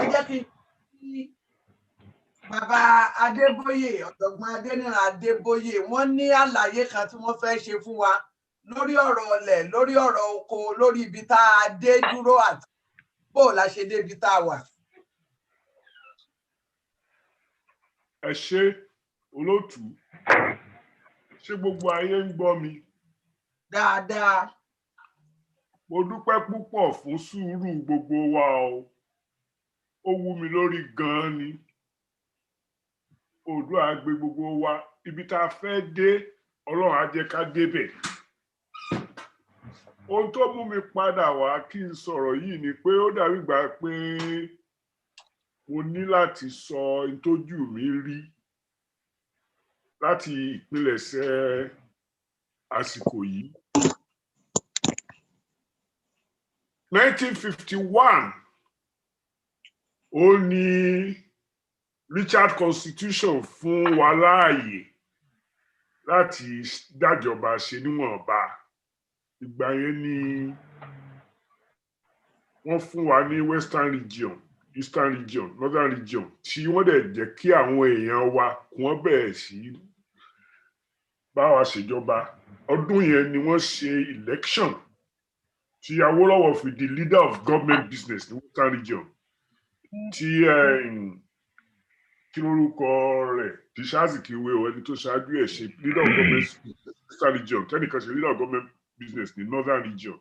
ẹ jẹ́ kí bàbá Adébóyè ọ̀jọ̀gbọ́n Adéníran Adébóyè wọ́n ní àlàyé kan tí wọ́n fẹ́ ṣe fún wa lórí ọ̀rọ̀ ọlẹ̀ lórí ọ̀rọ̀ oko lórí ibi tá a dé dúró àti bó la ṣe dé ibi tá a wà. Ẹ ṣé olóòtú, ṣé gbogbo ayé ń gbọ́ mi? Dáadáa. Mo dúpẹ́ púpọ̀ fún sùúrù gbogbo wa o. Ó wú mi lórí gan-an ni. Oòduà á gbé gbogbo wa ibi tá a fẹ́ dé, Ọlọ́run á jẹ́ ká débẹ̀. Ohun tó mú mi padà wá kí n sọ̀rọ̀ yìí ni pé ó dàbí ìgbà pé mo ní láti sọ ìtọ́jú mi rí láti ìpilẹ̀ṣẹ̀ àsìkò yìí. 1951 ó ní Richard Constitution fún wa láàyè láti dájọba ṣe níwọ̀nba. Ìgbà yẹn ni wọ́n fún wa ní Western Region, Eastern Region, Northern Region tí wọ́n dẹ̀ jẹ́ kí àwọn èèyàn wa kí wọ́n bẹ̀rẹ̀ sí bá wa ṣèjọba. Ọdún yẹn ni wọ́n ṣe election tí Awólọ́wọ̀ fi di leader of government business ní Western Region tí kí lórúkọ rẹ̀ tí Ṣáàzìkíwé o ẹni tó ṣáájú ẹ̀ ṣe leader of government Western Region tẹ́nìkan ṣe leader of government business ní Northern Region.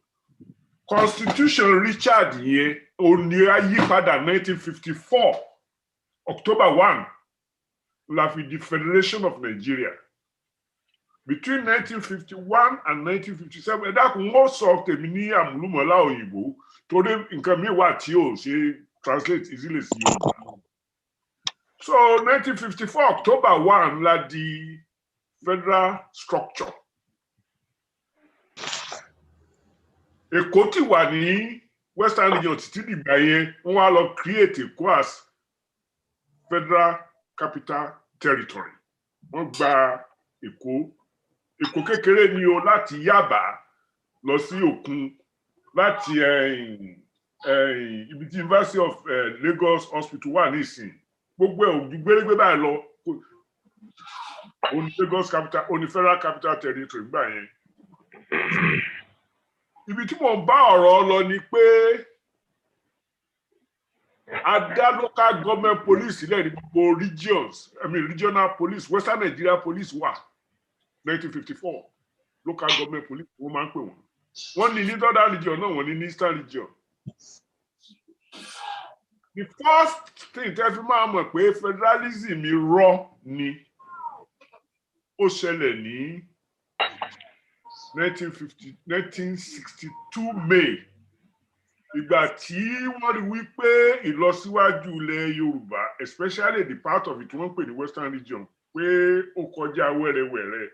Constitution Richard yẹn ò ní àyípadà 1954 October 1 la fi di Federation of Nigeria. Between 1951 and 1957 ẹ dákun wọ́n sọ tèmi ní àmúlùmọ́lá òyìnbó torí nǹkan mi wà tí ò ṣe translate easily sí Yorùbá. So 1954 October 1 la di federal structure. Èkó ti wà ní Western Region títí dìgbà yẹn wọ́n wá lọ create Èkó as Federal Capital Territory. Wọ́n gba Èkó kékeré ni o láti Yaba lọ sí òkun láti ibi tí University of Lagos Hospital wà nísìn gbogbo ẹ̀ òjú gbérégbé báyìí lọ oní Lagos capital oní Federal Capital Territory gbà yẹn. Ibi tí mo bá ọ̀rọ̀ lọ ni pé a dá local government police sílẹ̀ ní gbogbo regional police Western Nigeria police wà 1954 local government police wọ́n máa ń pè wọ́n. Wọ́n ní Northern Region náà wọ́n ní Eastern Region. The first thing tẹ́ fi máa mọ̀ pé federalism irọ́ ni ó ṣẹlẹ̀ ní 1962 May ìgbà tí wọ́n rí wípé ìlọsíwájú ilẹ̀ Yorùbá especially the part of it wọ́n pè ní Western Region pé ó kọjá wẹ́rẹ́wẹ́rẹ́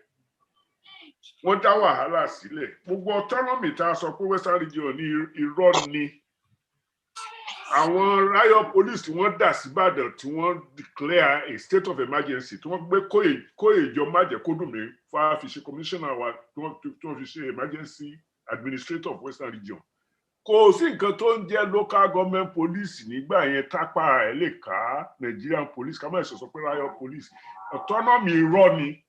wọ́n dá wàhálà sílẹ̀. Gbogbo autonomy tá a sọ pé Western Region ní irọ́ ni. Àwọn riot police tí wọ́n dà sí Ìbàdàn tí wọ́n declare a state of emergency tí wọ́n gbé Kóyèjọ Májẹ̀kódùnmí fà fi ṣe commissioner wa tí wọ́n fi ṣe emergency administrator of Western Region. Kò sí nǹkan tó ń jẹ́ local government police nígbà yẹn tápá ẹ̀ lè ká Nigerian police ká má ṣe sọ pé riot police autonomy irọ́ ni.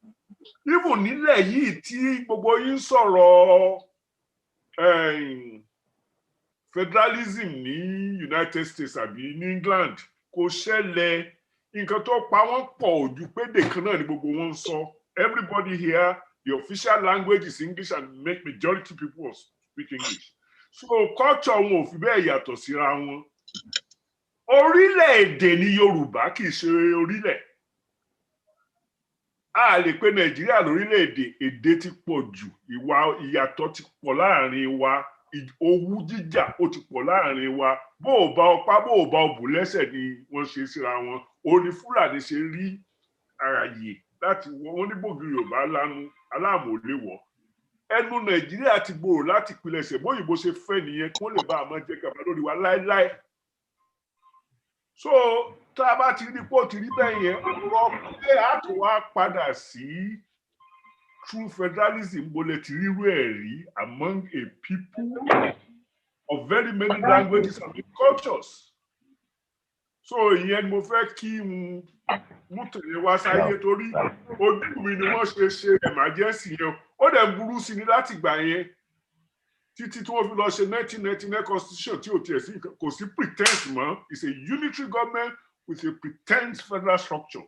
Even nílẹ̀ yìí tí gbogbo yín sọ̀rọ̀ federalism ní United States àbí ní England kò ṣẹlẹ̀. Nǹkan tó pa wọ́n pọ̀ ojú pédè kan náà ni gbogbo wọn ń sọ. Everybody here the official language is English and majority people speak English. So culture wọn ò fi bẹ́ẹ̀ yàtọ̀ síra wọn. Orílẹ̀-èdè ni Yorùbá kì í ṣe orílẹ̀. A lè pe Nàìjíríà lórílẹ̀-èdè, èdè ti pọ̀ jù, ìyàtọ̀ ti pọ̀ láàrin wa, owú jíjà ó ti pọ̀ láàrin wa. Bó o bá ọpá bó o bá ọbù lẹ́sẹ̀ ni wọ́n ṣe síra wọn. Ó ní Fúlàní ṣe rí ààyè láti wọ́n ní bògiri Yorùbá lánú aláàmú ò lè wọ̀. Ẹnu Nàìjíríà ti gbòòrò láti pilẹ̀ṣẹ̀ bóyìnbó ṣe fẹ́ nìyẹn kí wọ́n lè bá a máa jẹ gàba lórí wa láéláé. So tá a bá ti rí pò ti rí bẹ́ẹ̀ yẹn ọ̀rọ̀ pé a tó wá padà sí true federalism bó lè ti rírú ẹ̀ rí among a people of very many languages and cultures. so ìyẹn ni mo fẹ́ kí n mú tẹ̀lé wá sáyé torí ojú mi ni wọ́n ṣe emergency yẹn ó dẹ̀ burú sí ni láti gbà yẹn títí tí wọ́n fi lọ ṣe 1999 constitution tí ò tiẹ̀ sí kò sí pretense mọ́. It's a unitary government with a pretense federal structure.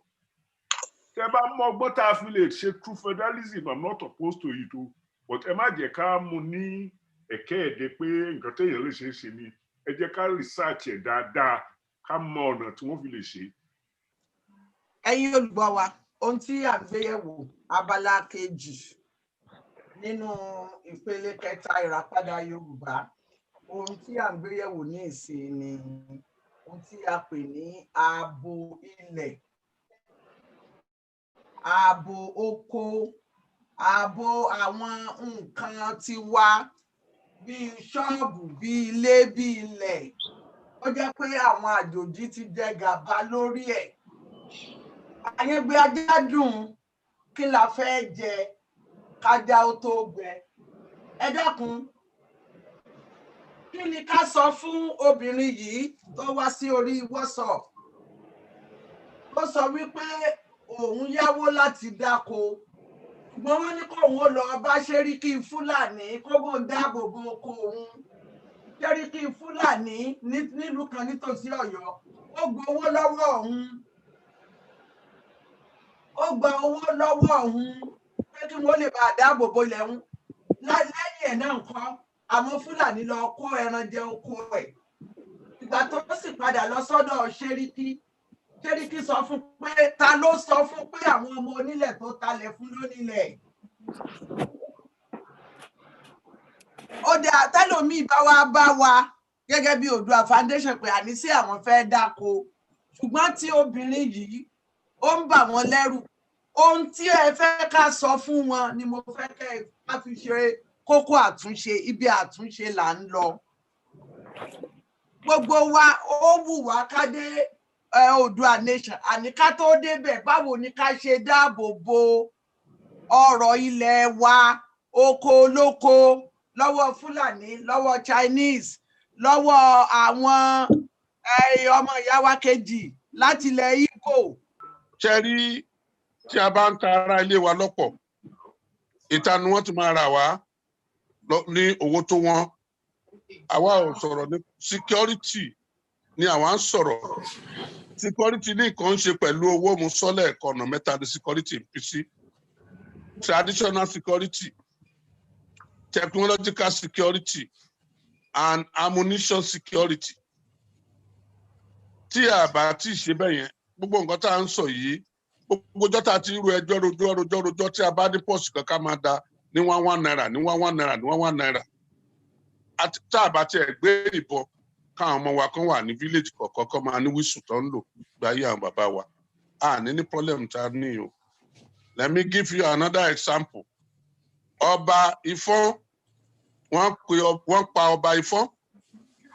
Tẹ́ bá mọ ọgbọ́n tá a fi lè ṣe true federalism, I'm not opposed to it o, but ẹ má jẹ́ ká mú ní ẹ̀kẹ́ ẹ̀dẹ́ pé nǹkan téèyàn lè ṣe ni ẹ jẹ́ ká research ẹ̀ dáadáa ká mọ ọ̀nà tí wọ́n fi lè ṣe. Ẹ̀yin olùgbọ́ wa, ohun tí à ń gbé yẹ̀wò abala kejì nínú ìpele kẹta ìràpadà Yorùbá, ohun tí à ń gbé yẹ̀wò ní ìsìn ni ohun tí a pè ní ààbò ilẹ̀, ààbò oko, ààbò àwọn nǹkan tiwa bíi ṣọ́ọ̀bù, bíi ilé, bíi ilẹ̀. Ó jẹ́ pé àwọn àjòjì ti jẹ gàba lórí ẹ̀. Àyẹ̀gbé ajá dùn, kí la fẹ́ jẹ kájá ó tó gbẹ. Ẹ dákun, kí ni ká sọ fún obìnrin yìí tó wá sí orí WhatsApp tó sọ wípé òun yáwó láti dáko, ṣùgbọ́n wọ́n ní kóun ó lọ bá Ṣẹ́ríkí Fúlàní kó bóun dáàbò bo oko òun. Ṣẹ́ríkí Fúlàní nílùú kan nítòsí Ọ̀yọ́, ó gbowó lọ́wọ́ òun. Ó gba owó lọ́wọ́ òun pé kí wọ́n lè bá dáàbò bo ilẹ̀ òun. Lẹ́yìn ẹ̀ náà nǹkan, àwọn Fúlàní lọ kó ẹran jẹ oko ẹ̀. Ìgbà tó sì padà lọ sọ́dọ̀ Ṣẹ́ríkí sọ fún pé ta ló sọ fún pé àwọn ọmọ onílẹ̀ tó talẹ̀ fún lónílẹ̀. Ó dé àtẹ́lòmíì bá wa gẹ́gẹ́ bí Oòduà Foundation pé àní sí àwọn fẹ́ dáko, ṣùgbọ́n tí obìnrin yìí ó ń bà wọ́n lẹ́rù. Ohun tí ẹ fẹ́ ká sọ fún wọn ni mo fẹ́ kẹ́ ká fi ṣe kókó àtúnṣe, ibi àtúnṣe là ń lọ. Gbogbo wa ó wù wá ká dé Oòduà Nation, àní ká tó débẹ̀ báwo ni ká ṣe dáàbò bo ọrọ̀ ilẹ̀ wa, oko olóko, lọ́wọ́ Fúlàní, lọ́wọ́ Chinese, lọ́wọ́ àwọn ọmọ ìyá wa kejì láti ilẹ̀ Igbo. Ṣé rí tí a bá ń ta ara ilé wa lọ́pọ̀, ìta ni wọ́n ti máa rà wá ní owó tó wọ́n. Àwa ò sọ̀rọ̀ ní security ni àwa ń sọ̀rọ̀. Security ní nǹkan ṣe pẹ̀lú owó mu sọ́lẹ̀ ẹ̀kọ́nà mẹ́ta ní security ń pín sí. Traditional security, technological security, and ammunition security. Tí a bá ti ṣe bẹ́ẹ̀ yẹn, gbogbo nǹkan tá à ń sọ yìí, gbogbo ọjọ́ tá a ti rú ẹjọ́ rojọ́ tí a bá ní pọ́ọ̀sì kankan máa da ní 1 naira, ní 1 naira, ní 1 naira. Tá a bá tiẹ̀ gbé ìbọn káwọn ọmọ wa kan wà ní village kọ̀ọ̀kan kan máa ní wíṣù tó ń lò gbáyé àwọn bàbá wa. Ní problem tá a ní o. Let me give you another example. Ọba Ifọ̀n, wọ́n pa Ọba Ifọ̀n.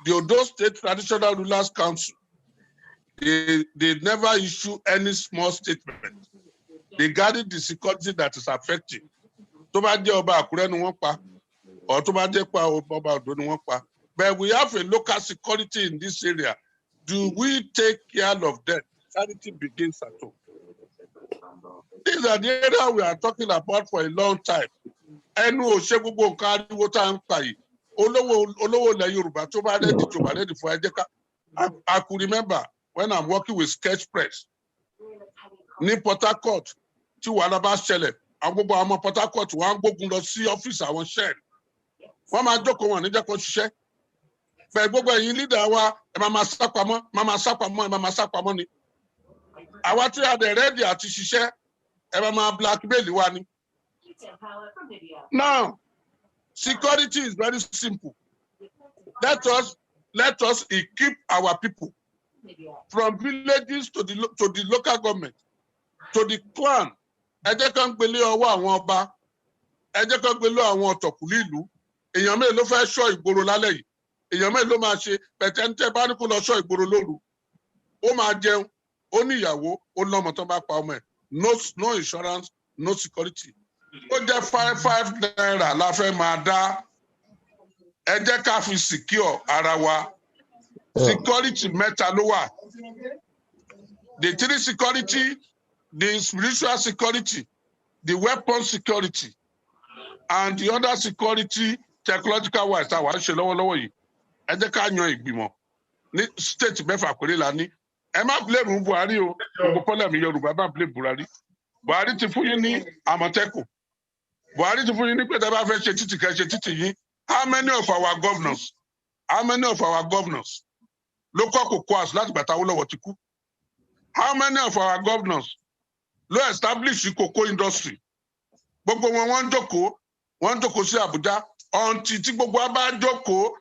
The Ondo State Traditional Rulers Council, they never issue any small statement regarding the security that is affecting. Tó bá jẹ́ Ọba Àkúrẹ́ ni wọ́n pa, or tó bá jẹ́ pa Ọba Ondo ni wọ́n pa. But we have a local security in this area. Do we take care of them? Charity begins at home. These are the area we are talking about for a long time. Ẹnu ò ṣe gbogbo nǹkan ariwo tá à ń pa yìí. Olówó ilẹ̀ Yorùbá tó bá rẹ́dì tó bá rẹ́dì fún ẹjẹ́ ká. I could remember when I'm working with Sketch Press ní Port Harcourt tí wàhálà bá ṣẹlẹ̀, àwọn gbogbo àwọn ọmọ Port Harcourt wọ́n á gbógun lọ sí ọ́fíìsì àwọn Shell. Wọ́n máa jókòó wọn níjẹ́ kó ṣiṣẹ́. Bẹ́ẹ̀ gbogbo ẹ̀yin leader wa ẹ máa sápamọ́ ni. Àwa tí a dẹ̀ rẹ́dì àti ṣiṣẹ́ ẹ máa blackmail wa ni. Now, security is very simple. Let us equip our people from villages to the local government, to the clan. Ẹ jẹ́ ká ń gbélé ọwọ́ àwọn ọba, ẹ jẹ́ ká ń gbélé àwọn ọ̀tọ̀kùlú ìlú. Èèyàn mélòó ló fẹ́ ṣọ́ ìgboro lálẹ́ yìí? Èèyàn mélòó ló máa ṣe pẹ̀tẹ́ńtẹ́ bá ní kó lọ ṣọ́ ìgboro lóru? Ó máa jẹun, ó ní ìyàwó, ó lọ́mọ tó bá pa ọmọ ẹ̀. No insurance, no security. Ó jẹ́ 5 naira la fẹ́ máa dá. Ẹ jẹ́ ká fi secure ara wa. security mẹ́ta ló wà. The three security, the spiritual security, the weapon security, and the other security technological wise tá a wà ń ṣe lọ́wọ́lọ́wọ́ yìí. Ẹ jẹ́ ká yan ìgbìmọ̀ ní state mẹ́fà péré la ní. Ẹ má blame Buhari o, gbogbo pọ́lẹ́mì Yorùbá má blame Buhari. Buhari ti fún yín ní Àmọ̀tẹ́kùn. Buhari ti fún yín ní pé tẹ́ bá fẹ́ ṣe títì kẹ́ ṣe títì yín. How many of our governors ló kọ́ Cocoa House láti gbà táwọn lọ́wọ́ ti kú? How many of our governors ló establish cocoa industry? Gbogbo wọn wọ́n jókòó sí Abuja until tí gbogbo wa bá jókòó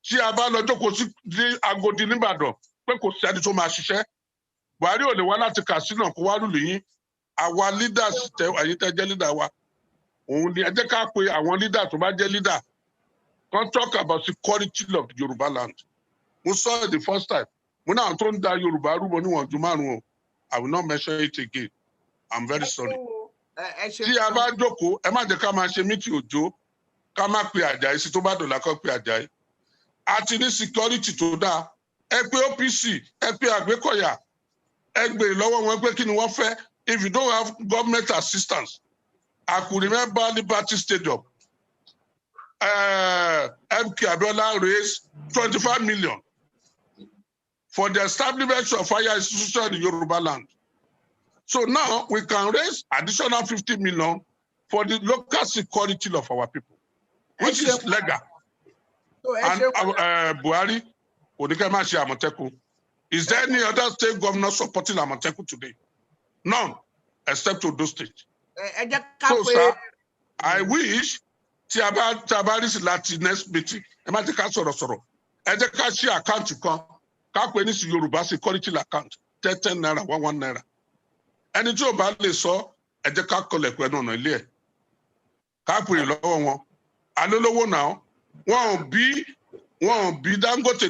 tí a bá lọ jókòó sí Agodi nìbàdàn pé kò sí ẹni tó máa ṣiṣẹ́. Buhari ò lè wá láti Katsina kó wá lùlù yín. Àwa leaders ẹ̀yin tẹ́ jẹ́ leader wa. Òun ni ẹ jẹ́ ká pe àwọn leader tó bá jẹ́ leader. Don't talk about security of the Yoruba land. Mo saw it the first time. Mo náà tó ń da Yorùbá rúbọ níwọ̀n ju márùn-ún o. I will not mention it again. I'm very sorry. Tí a bá jókòó, ẹ má jẹ́ ká máa ṣe mítì òjò, ká má pe Àjàyí sí tó bá dọ̀là kó pe Àjàyí. A ti ní security tó dáa. Ẹ pe OPC, ẹ pe Àgbékọ̀yà, ẹ gbèrè lọ́wọ́ wọn pé kí ni wọ́n fẹ́. If you don't have government assistance, I could remember Liberty Stadium. MK Abiola raised 25 million for the establishment of fire institution in Yoruba land. So now we can raise additional 50 million for the local security of our people, which is legal. And Buhari, Àmọ̀tẹ́kùn. Is there any other state governor supporting Àmọ̀tẹ́kùn today? None, except Ondo State. So, sir, I wish tí a bá rí sí láti next meeting, ẹ má jẹ́ ká sọ̀rọ̀. Ẹ jẹ́ ká ṣí àkáǹtì kan, ká pè ní sí Yorùbá security account, 10 naira, 1 naira. Ẹni tí ò bá lè sọ, ẹ jẹ́ ká kọlẹ̀ pẹ̀lú ọ̀nà ilé ẹ̀. Ká pèrè lọ́wọ́ wọn. Alólówó náà, wọn ò bí Dangote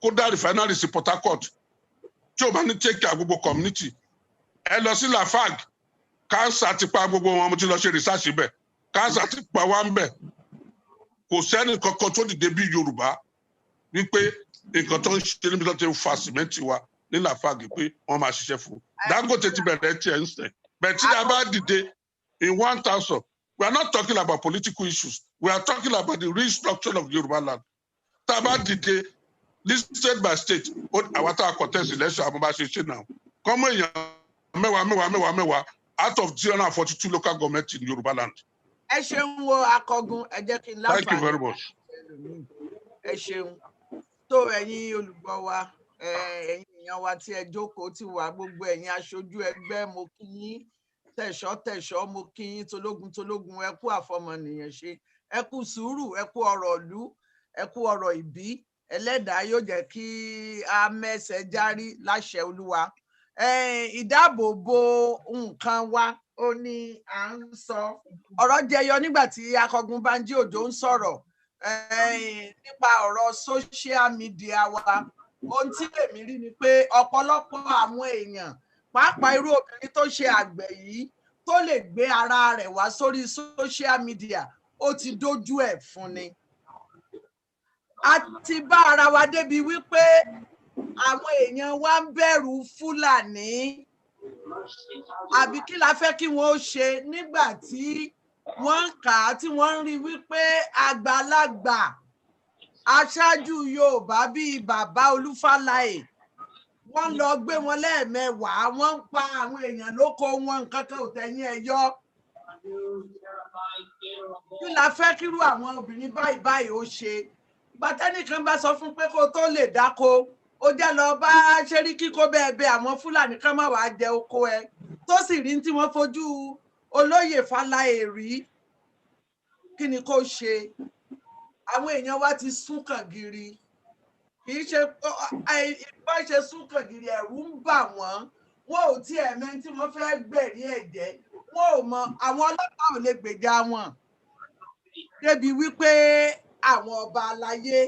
kó dá refinery sí Port Harcourt. Tí ò bá ní take care gbogbo community. Ẹ lọ sí Lafag, káńsà ti pa gbogbo wọn, mo ti lọ ṣe research ibẹ̀. Káńsà ti pa wá ń bẹ̀. Kò sẹ́ni kankan tó dìde bí Yorùbá wípé nǹkan tó ń ṣe níbi tó ti fa sìmẹ́ǹtì wa ní Lafag pé wọ́n máa ṣiṣẹ́ fún. Dangote ti bẹ̀rẹ̀ tiẹ̀ ń sẹ̀. Bẹ̀ẹ̀ tí a bá dìde in 1,000, we are not talking about political issues. We are talking about the restructure of Yoruba land. Tá a bá dìde this state by state, àwọn tá a contest election àwọn bá ṣe ṣe náà. Kọ́mọ èèyàn mẹ́wàá out of 342 local government in Yoruba land. Ẹ ṣeun wo Akọgun, ẹ jẹ́ kí n láǹfààní. Thank you very much. Ẹ ṣeun. Tó ẹ̀yin olùgbọ́ wa, ẹ̀yin èèyàn wa tí ẹ jókòó tí wà gbogbo ẹ̀yin aṣojú ẹgbẹ́, mo kí yín. Tẹ̀ṣọ́ mo kí yín, tológun ẹ kú àfọmọnìyàn ṣe. Ẹ kú sùúrù, ẹ kú ọ̀rọ̀ ìlú, ẹ kú ọ̀rọ̀ ìbí. Ẹlẹ́dàá yóò jẹ́ kí a mẹ́sẹ̀ járí láṣẹ Olúwa. Ìdáàbòbò nǹkan wa ó ní à ń sọ. Ọ̀rọ̀ jẹyọ nígbà tí Akọgun Banji Òjó ń sọ̀rọ̀ nípa ọ̀rọ̀ social media wa. Ohun tí èmi rí ni pé ọ̀pọ̀lọpọ̀ àwọn èèyàn, pàápàá irú obìnrin tó ṣe àgbẹ̀ yìí, tó lè gbé ara rẹ̀ wá sórí social media, ó ti dójú ẹ̀ fún ni. A ti bá ara wa débi wípé àwọn èèyàn wa ń bẹ̀rù Fúlàní. Àbí kí la fẹ́ kí wọ́n ó ṣe nígbà tí wọ́n ń kà á, tí wọ́n ń rí wípé àgbàlagbà aṣáájú Yorùbá bíi Bàbá Olúfáláyè, wọ́n lọ gbé wọn lẹ́ẹ̀mẹwàá, wọ́n ń pa àwọn èèyàn lóko wọn, nǹkan kan ò tẹ̀yìn ẹ̀ yọ. Kí la fẹ́ kírú àwọn obìnrin báyìí ó ṣe? Gbàtẹ́nìkan bá sọ fún pé kó tó lè dáko, ó jẹ́ lọ bá Ṣẹ́ríkí kó bẹ́ẹ̀ àwọn Fúlàní kan má wàá jẹ oko ẹ, tó sì rí tí wọ́n fojú Olóyè Fáláyè rí. Kí ni kó ṣe? Àwọn èèyàn wa ti sún kàngìrì. Kì í ṣe bá ṣe sún kàngìrì, ẹ̀rù ń bà wọ́n. Wọn ò tiẹ̀ mọ̀ tí wọ́n fẹ́ gbẹ̀rí ẹ̀jẹ̀. Wọn ò mọ, àwọn ọlọ́pàá ò lè gbèjà wọn. Débi wípé àwọn ọba aláyé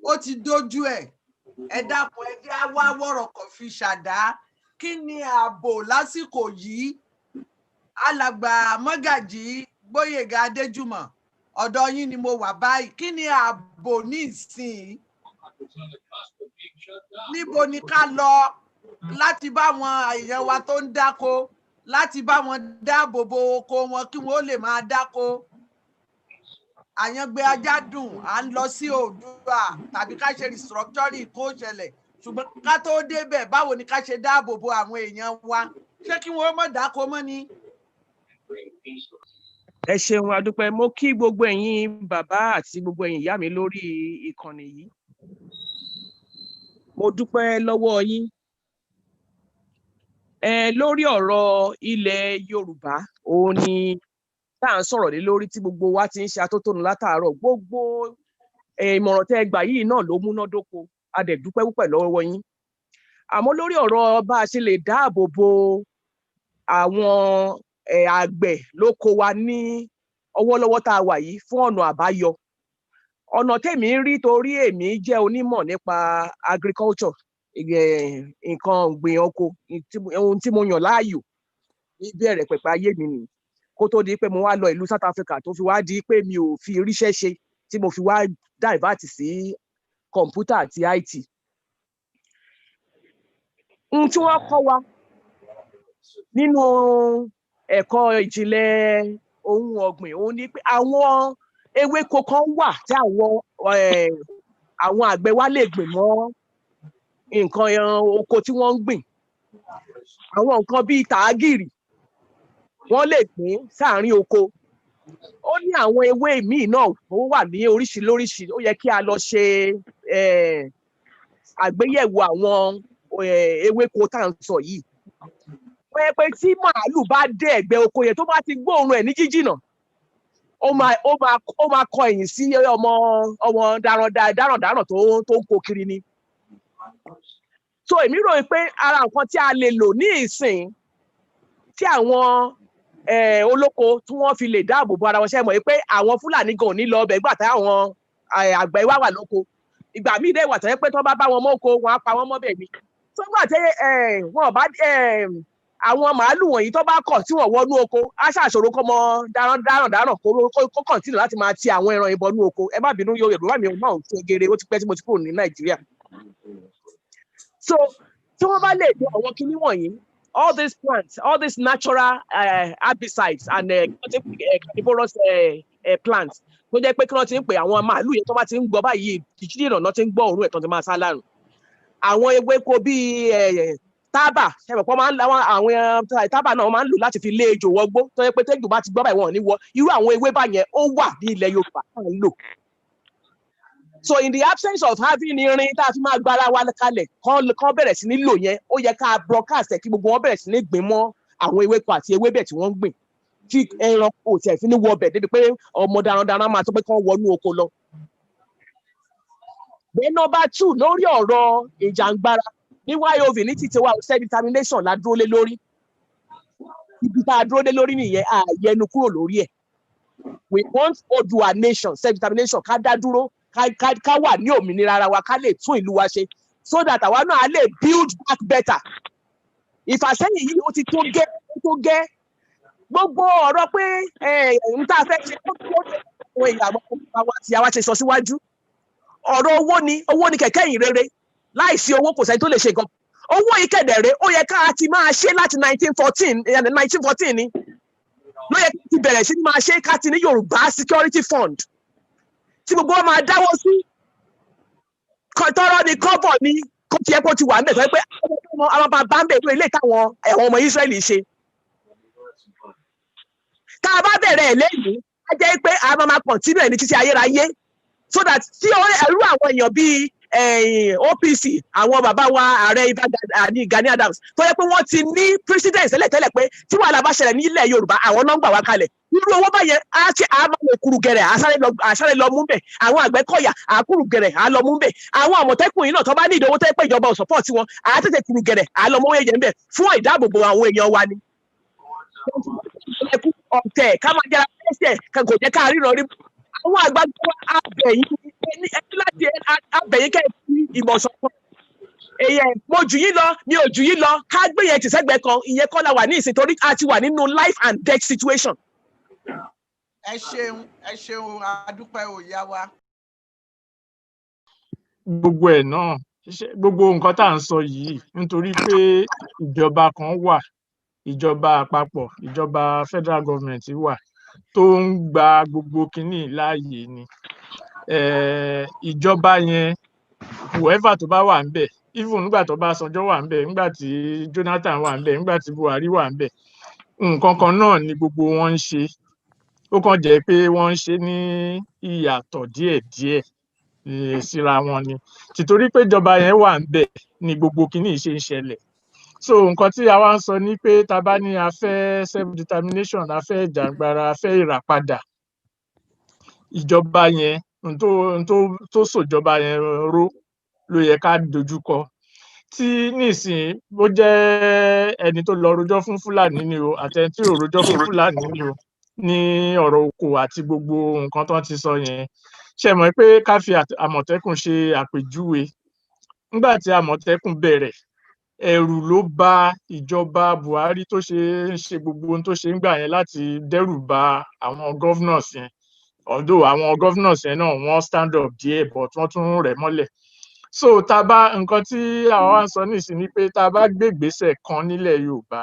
ó ti dójú ẹ̀. Ẹ dákun, ẹ jẹ́ á wá wọ̀rọ̀ kan fi ṣàdá. Kí ni ààbò lásìkò yìí? Alàgbà Mọ́gàjí Gbóyèga Adéjùmọ̀, ọ̀dọ̀ yín ni mo wà báyìí. Kí ni ààbò ní ìsìn? Níbo ni ká lọ láti bá wọn èèyàn wa tó ń dáko, láti bá wọn dáàbò bo oko wọn kí wọn ó lè máa dáko? Àyàngbé ajá dùn, à ń lọ sí Oòduà tàbí ká ṣe restructuring kó ṣẹlẹ̀, ṣùgbọ́n ká tó débẹ̀ báwo ni ká ṣe dáàbò bo àwọn èèyàn wa? Ṣé kí wọ́n má dáko mọ́ ni? Ẹ ṣeun adúpẹ́. Mo kí gbogbo ẹ̀yin bàbá àti gbogbo ẹ̀yin ìyá mi lórí ìkànnì yìí. Mo dúpẹ́ lọ́wọ́ yín. Lórí ọ̀rọ̀ ilẹ̀ Yorùbá òun ni tá à ń sọ̀rọ̀ lé lórí tí gbogbo wa ti ń ṣe atótónu látàárọ̀. Gbogbo ìmọ̀ràn tẹ́ gbà yìí náà ló múnádóko. A dẹ̀ dúpẹ́ púpẹ̀ lọ́wọ́ yín. Àmọ́ lórí ọ̀rọ̀ bá a ṣe lè dáàbò bo àwọn àgbẹ̀ lóko wa ní ọwọ́lọ́wọ́ tá a wà yìí fún ọ̀nà àbáyọ. Ọ̀nà tèmi ń rí torí èmi jẹ́ onímọ̀ nípa agriculture, nǹkan ọ̀gbìn oko, ohun tí mo yàn láàyò ní bẹ̀rẹ̀ pẹ̀pẹ̀ ayé mi nìyí. Kó tó di pé mo wá lọ ìlú South Africa tó fi wá di pé mi ò fi ríṣẹ́ ṣe tí mo fi wá divert sí kọ̀ǹpútà àti IT. Ohun tí wọ́n kọ́ wa nínú ẹ̀kọ́ ìjìnlẹ̀ ohun ọ̀gbìn òun ni pé àwọn ewéko kan wà tí àwọn àgbẹ̀ wa lè gbìn mọ́ nǹkan oko tí wọ́n ń gbìn. Àwọn nǹkan bíi tàágìrì wọ́n lè gbìn sáàárín oko. Ó ní àwọn ewé míì náà ó wà ní oríṣiríṣi. Ó yẹ kí a lọ ṣe àgbéyẹ̀wò àwọn ewéko tá à ń sọ yìí. Pé tí màálù bá dé ẹ̀gbẹ́ oko yẹn tó bá ti gbóòórùn ẹ̀ ní jíjìnà, ó máa kọ ẹ̀yìn sí ọmọ darandaran tó ń kó kiri ni. So èmi rò pé ara nǹkan tí a lè lò ní ìsìn tí àwọn olóko tí wọ́n fi lè dáàbò bo ara wọn, ṣe mọ̀ pé àwọn Fúlàní gan ò ní lọ ọbẹ̀ gbà táwọn àgbẹ̀ wà lóko. Ìgbà míì dé wà tó yẹ pé tó bá wọn mọ́ oko wọn á pa wọ́n mọ́bẹ̀ ni. Tó gbà tí wọn bá àwọn màálù wọ̀nyí tó bá kọ̀ tí wọ́n wọnú oko, á ṣàṣòro kọ́ mọ darandaran kó kọ̀ǹtínù láti máa ti àwọn ẹran ìbọnú oko. Ẹ má bínú, Yorùbá mi náà ṣe gere, ó ti pẹ́ tí mo ti kúrò ní Nàìjíríà. So tí wọ́n bá lè do àwọn kinní wọ̀nyí, all these plants, all these natural herbicides and carnivorous plants tó jẹ́ pé kí wọ́n ti ń pè àwọn màálù yẹn tó bá ti ń gbọ́ báyìí kìkìdì ìrànà ti ń gbọ́ òórùn ẹ̀tàn ti máa sá lárùn. Àwọn ewéko bíi tábà, ṣẹ̀pọ̀ máa ń àwọn tábà náà máa ń lò láti fi lé ejò wọgbó tó jẹ́ pé tẹ́jọ́ bá ti gbọ́ báyìí wọn ò ní wọ. Irú àwọn ewé báyẹn ó wà ní ilẹ̀ Yorùbá tá à ń lò. So in the absence of having irin tá a fi máa gbára wa kalẹ̀ kán bẹ̀rẹ̀ sí ní lò yẹn, ó yẹ ká broadcast ẹ̀ kí gbogbo wọn bẹ̀rẹ̀ sí ní gbìn mọ́ àwọn ewéko àti ewébẹ̀ tí wọ́n ń gbìn, tí ẹran kò tiẹ̀ fi ní wọ ọbẹ̀ débi pé ọmọ darandaran máa tó pé kán wọnú oko lọ. Then number 2, lórí ọ̀rọ̀ ìjàngbara ní YOV ní títí wa self determination la dúró lé lórí. Ibi tá a dúró lé lórí nìyẹn, àyẹnu kúrò lórí ẹ̀. We want Oòduà nation, self determination, ká dá dúró, ká wà ní òmìnira ara wa, ká lè tún ìlú wa ṣe so that àwa náà lè build back better. Ìfàsẹ́yìn yìí ó ti tó gẹ́. Gbogbo ọ̀rọ̀ pé n tá a fẹ́ ṣe àwọn ìyàwó àti àwa ṣe sọ síwájú. Ọ̀rọ̀ owó ni kẹ̀kẹ́ ìyìn rere. Láìsí owó kò sẹ́ni tó lè ṣe nǹkan. Owó ìkẹ̀dẹ̀rẹ̀ ó yẹ ká ti máa ṣe láti 1914 ni. Ló yẹ kí ti bẹ̀rẹ̀ sí ní máa ṣe ká ti ní Yorùbá Security Fund. Tí gbogbo wọn máa dáwọ́ sí. Tọ́rọ́ ni kọ́bọ̀ ni kó tiẹ̀ kó ti wà ń bẹ̀ sọ pé àwọn bàbá ń bẹ̀ ló ilé táwọn ọmọ Ísírẹ́lì ṣe. Tá a bá bẹ̀rẹ̀ ẹ̀ lẹ́yìn, á jẹ́ pé a máa continue ẹ̀ ní títí ayérayé. So that tí ẹrú àwọn èèyàn bíi OPC, àwọn bàbá wa ààrẹ Gani Adams tó yẹ pé wọ́n ti ní president tẹ́lẹ̀ pé tí wàhálà bá ṣẹlẹ̀ ní ilẹ̀ Yorùbá àwọn nọ́mbà wa kalẹ̀. Irú owó báyẹn á ṣe àmọ́ kúrú gẹ̀rẹ̀ àṣàrẹ̀ lọ mú bẹ̀. Àwọn àgbẹ̀kọ̀yà àkúrú gẹ̀rẹ̀ á lọ mú bẹ̀. Àwọn Àmọ̀tẹ́kùn yìí náà tó bá ní ìdánwò tó yẹ pé ìjọba ò support wọn, á tètè kúrú gẹ̀rẹ̀ á lọ mú owó yẹn bẹ̀ fún ìdáàbòbò àwọn èèyàn wa ni. Ọ̀tẹ̀ ká máa jẹ́ra pẹ́sẹ̀ kò jẹ́ ká ríran rí. Àwọn àgbàgbọ́ abẹ̀yìn kẹ́ fi ìmọ̀ ṣọ̀kan. Mo jù yín lọ, mi ò jù yín lọ, ká gbé yẹn tì sẹ́gbẹ̀ẹ́ kan, ìyẹn kọ́ la wà ní ìsìn torí a ti wà nínú life and death situation. ẹ ṣeun adúpẹ́ òyà wa. Gbogbo ẹ̀ náà gbogbo nǹkan tá à ń sọ yìí nítorí pé ìjọba kan wà, ìjọba àpapọ̀, ìjọba federal government wà tó ń gba gbogbo kinní láàyè ni. Ìjọba yẹn whoever tó bá wà ńbẹ̀, even nígbà tó bá Ọbásanjọ́ wà ńbẹ̀, nígbà tí Jonathan wà ńbẹ̀, nígbà tí Buhari wà ńbẹ̀, nǹkan kan náà ni gbogbo wọn ń ṣe. Ó kàn jẹ́ pé wọ́n ń ṣe ní ìyàtọ̀ díẹ̀díẹ̀ síra wọn ni. Tìtorí pé ìjọba yẹn wà ńbẹ̀ ni gbogbo kinní ṣe ń ṣẹlẹ̀. So nǹkan tí a wá ń sọ ni pé tá bá ní a fẹ́ self determination, a fẹ́ ìjàngbara, a fẹ́ ìràpadà, ìjọba yẹn tó ṣòjọba yẹn ró ló yẹ ká dojúkọ. Tí nísìnyí bó jẹ́ ẹni tó lọ rojọ́ fún Fúlàní ni o àtẹni tí ò rojọ́ fún Fúlàní ni o ní ọ̀rọ̀ oko àti gbogbo nǹkan tó ti sọ yẹn, ṣe mọ̀ pé ká fi Àmọ̀tẹ́kùn ṣe àpèjúwe. Nígbà tí Àmọ̀tẹ́kùn bẹ̀rẹ̀, ẹ̀rù ló bà ìjọba Buhari tó ṣe ń ṣe gbogbo ohun tó ṣe ń gbà yẹn láti dẹ́rù bà àwọn governors yẹn. Although àwọn governors yẹn náà wọ́n stand up díẹ̀ but wọ́n tún rẹ̀ mọ́lẹ̀. So nǹkan tí àwa wá ń sọ nísìnyí ni pé tá bá gbé ìgbésẹ̀ kan nílẹ̀ Yorùbá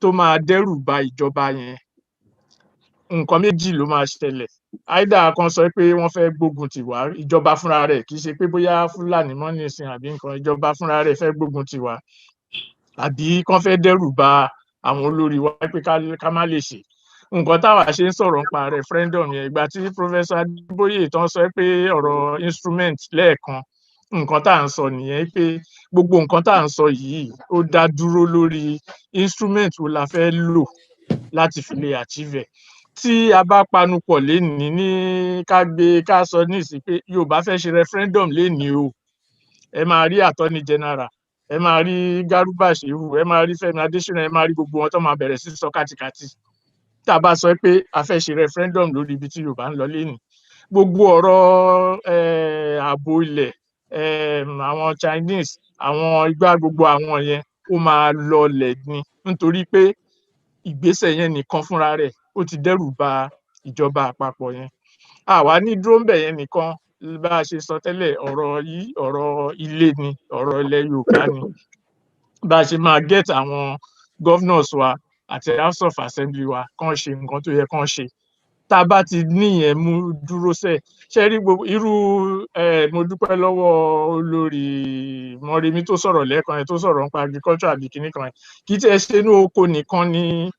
tó máa dẹ́rù bà ìjọba yẹn, nǹkan méjì ló máa ṣẹlẹ̀. Either kan sọ pé wọ́n fẹ́ gbógun tì wá, ìjọba fúnra rẹ̀, kì í ṣe pé bóyá Fúlàní mọ́ nísìn àbí nǹkan, ìjọba fúnra rẹ̀ fẹ́ gbógun tì wá, àbí kán fẹ́ dẹ́rù bà àwọn olórí wa pé ká má lè ṣe nǹkan táwa ṣe ń sọ̀rọ̀ nípa referendum yẹn. Ìgbà tí Professor Adébóyè tán sọ pé ọ̀rọ̀ instrument lẹ́ẹ̀kan, nǹkan tá à ń sọ nìyẹn pé gbogbo nǹkan tá à ń sọ yìí ó dá dúró lórí instrument wo la fẹ́ lò láti fi lè achieve ẹ̀. Tí a bá panupọ̀ lénìí ní ká sọ nísìnyí pé Yorùbá fẹ́ ṣe referendum lénìí o, ẹ máa rí Attorney General, ẹ máa rí Garuba Shehu, ẹ máa rí Fẹ́mi Adésínà, ẹ máa rí gbogbo wọn tó máa bẹ̀rẹ̀ sí sọ kátikàti. Tá a bá sọ pé a fẹ́ ṣe referendum lórí ibi tí Yorùbá ń lọ lénìí, gbogbo ọ̀rọ̀ ààbò ilẹ̀, àwọn Chinese, àwọn igbá, gbogbo àwọn yẹn ó máa lọlẹ̀ ni, nítorí pé ìgbésẹ̀ yẹn nìkan fúnra rẹ̀ ó ti dẹ́rù bà ìjọba àpapọ̀ yẹn. Àwa ní dúró ń bẹ̀ yẹn nìkan, bá a ṣe sọ tẹ́lẹ̀, ọ̀rọ̀ yìí ọ̀rọ̀ ilé ni, ọ̀rọ̀ ilẹ̀ Yorùbá ni. Bá a ṣe máa get àwọn governors wa àti House of Assembly wa kán ṣe nǹkan tó yẹ kán ṣe. Tá a bá ti níyẹn mú dúró sẹ̀, ṣe rí gbogbo irú mo dúpẹ́ lọ́wọ́ olórí Mọ́remí tó sọ̀rọ̀ lẹ́ẹ̀kan yẹn, tó sọ̀rọ̀ nípa agriculture àbí kinní kan yẹn. Kì í tiẹ̀ ṣe inú oko nìkan ni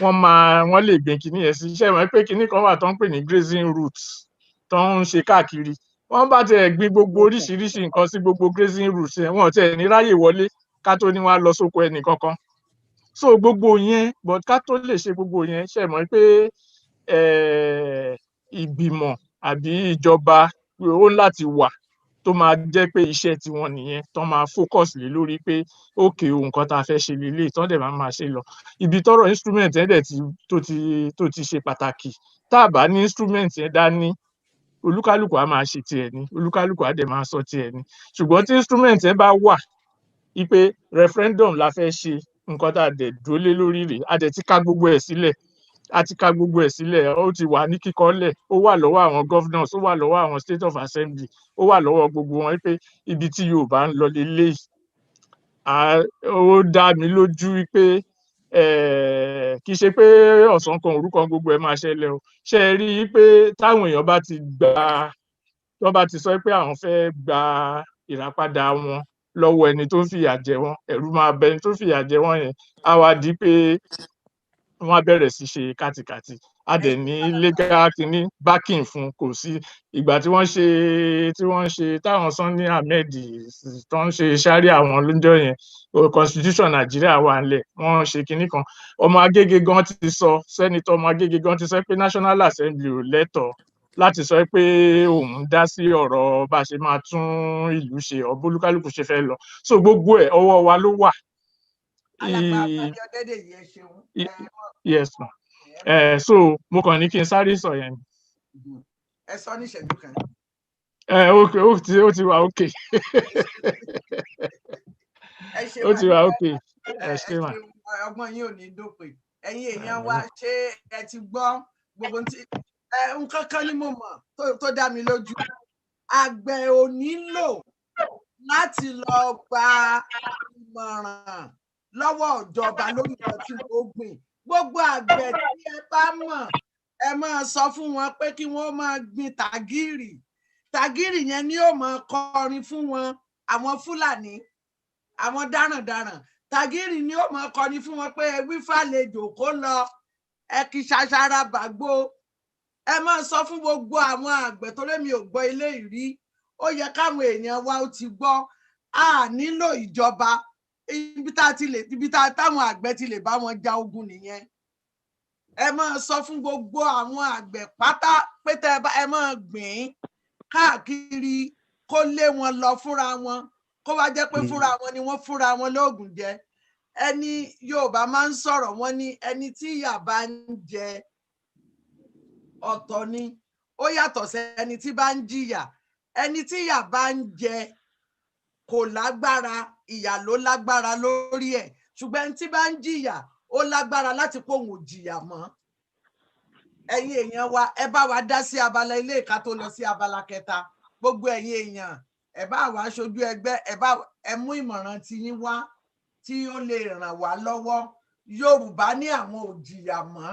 wọ́n lè gbin kinní yẹn sí. Ṣé mọ̀ pé kinní kan wà tó ń pè ní grazing routes tó ń ṣe káàkiri. Wọ́n bá tiẹ̀ gbin gbogbo oríṣiríṣi nǹkan sí gbogbo grazing routes yẹn, wọn ò tiẹ̀ ní ráyè wọlé ká tó ní wọ́n á lọ sóko ẹnì kankan. So gbogbo yẹn, but ká tó lè ṣe gbogbo yẹn, ṣe mọ̀ pé ìgbìmọ̀ àbí ìjọba ó láti wà tó máa jẹ́ pé iṣẹ́ tiwọn nìyẹn, tán máa focus lé lórí pé okay o, nǹkan tá a fẹ́ ṣe leléyìí, tán dẹ̀ máa ṣe lọ. Ibi tọ́rọ̀ instrument yẹn dẹ̀ tó ti ṣe pàtàkì. Tá a bá ní instrument yẹn dání, olúkálùkù á máa ṣe tiẹ̀ ni, olúkálùkù á dẹ̀ máa sọ tiẹ̀ ni. Ṣùgbọ́n tí instrument yẹn bá wà wípé referendum la fẹ́ ṣe, nǹkan tá a dẹ̀ dúró lé lórí rèé, a dẹ̀ ti ká gbogbo ẹ̀ sílẹ̀, ó ti wà ní kíkọ́lẹ̀, ó wà lọ́wọ́ àwọn governors, ó wà lọ́wọ́ àwọn State of Assembly, ó wà lọ́wọ́ gbogbo wọn pé ibi tí Yorùbá ń lọ leléyìí. Ó dá mi lójú wípé kì í ṣe pé ọ̀sán kan òru kan gbogbo ẹ̀ máa ṣẹlẹ̀ o. Ṣé ẹ rí i pé táwọn èèyàn bá ti sọ pé àwọn fẹ́ gba ìràpadà wọn lọ́wọ́ ẹni tó ń fìyà jẹ wọ́n, ẹ̀rù máa bẹ ẹni tó ń fìyà jẹ wọ́n yẹn, á wá di pé wọ́n á bẹ̀rẹ̀ sí ṣe kátikàti. A dẹ̀ ní legal kínní backing fún, kò sí. Ìgbà tí wọ́n ṣe táwọn Sani Ahmed tó ń ṣe sharia àwọn lọ́jọ́ yẹn, constitution Nàìjíríà wà ńlẹ̀, wọ́n ṣe kinní kan. Ọmọ Agége gan ti sọ, Senator ọmọ Agége gan ti sọ pé National Assembly ò lẹ́tọ̀ọ́ láti sọ pé òun dá sí ọ̀rọ̀ bá ṣe máa tún ìlú ṣe, olúkálùkù ṣe fẹ́ lọ. So gbogbo ẹ̀ ọwọ́ wa ló wà. Yes ma. So mo kàn ní kí n sáré sọ yẹn. Ẹ sọ ní ìṣẹ́jú kan. Okay, ó ti wà okay. Ó ti wà okay. Ẹ ṣé mà. Ọgbọ́n yín ò ní dópin. Ẹ̀yin èèyàn wa, ṣé ẹ ti gbọ́ gbogbo tí nǹkan kan ni mo mọ̀ tó dá mi lójú àgbẹ̀ ò nílò láti lọ gba ìmọ̀ràn lọ́wọ́ ìjọba lórí nǹkan tí mo gbìn gbogbo àgbẹ̀ tí ẹ bá mọ̀ ẹ máa sọ fún wọn pé kí wọ́n máa gbin tàgírì yẹn ni ó máa kọrin fún wọn àwọn Fúlàní àwọn darandaran tàgírì ni ó máa kọrin fún wọn pé ewí fàlejò kó lọ ẹ kì í ṣaṣara bàgbó ẹ máa sọ fún gbogbo àwọn àgbẹ̀ tó lémi ò gbọ́ ilé ìrí ó yẹ káwọn èèyàn wa ó ti gbọ́ a nílò ìjọba ibi táwọn àgbẹ̀ ti lè bá wọn ja ogun nìyẹn ẹ máa sọ fún gbogbo àwọn àgbẹ̀ pátá pé ẹ máa gbìn káàkiri kó lé wọn lọ fúnra wọn kó wá jẹ́ pé fúnra wọn ni wọ́n fúnra wọn lóògùn jẹ ẹni Yorùbá máa ń sọ̀rọ̀ wọn ní ẹni tí ìyà bá ń jẹ ọ̀tọ̀ ni ó yàtọ̀ sẹ́ni tí bá ń jìyà ẹni tí ìyà bá ń jẹ kò lágbára ìyà ló lágbára lórí ẹ̀ ṣùgbọ́n ẹni tí bá ń jìyà ó lágbára láti pòun ò jìyà mọ́ ẹ̀yin èèyàn wa ẹ bá wa dá sí abala ilé ìka tó lọ sí abala kẹta gbogbo ẹ̀yin èèyàn ẹ bá wa aṣojú ẹgbẹ́ ẹ mú ìmọ̀ràn tí yín wá tí ó lè ràn wá lọ́wọ́ Yorùbá ní àwọn ò jìyà mọ́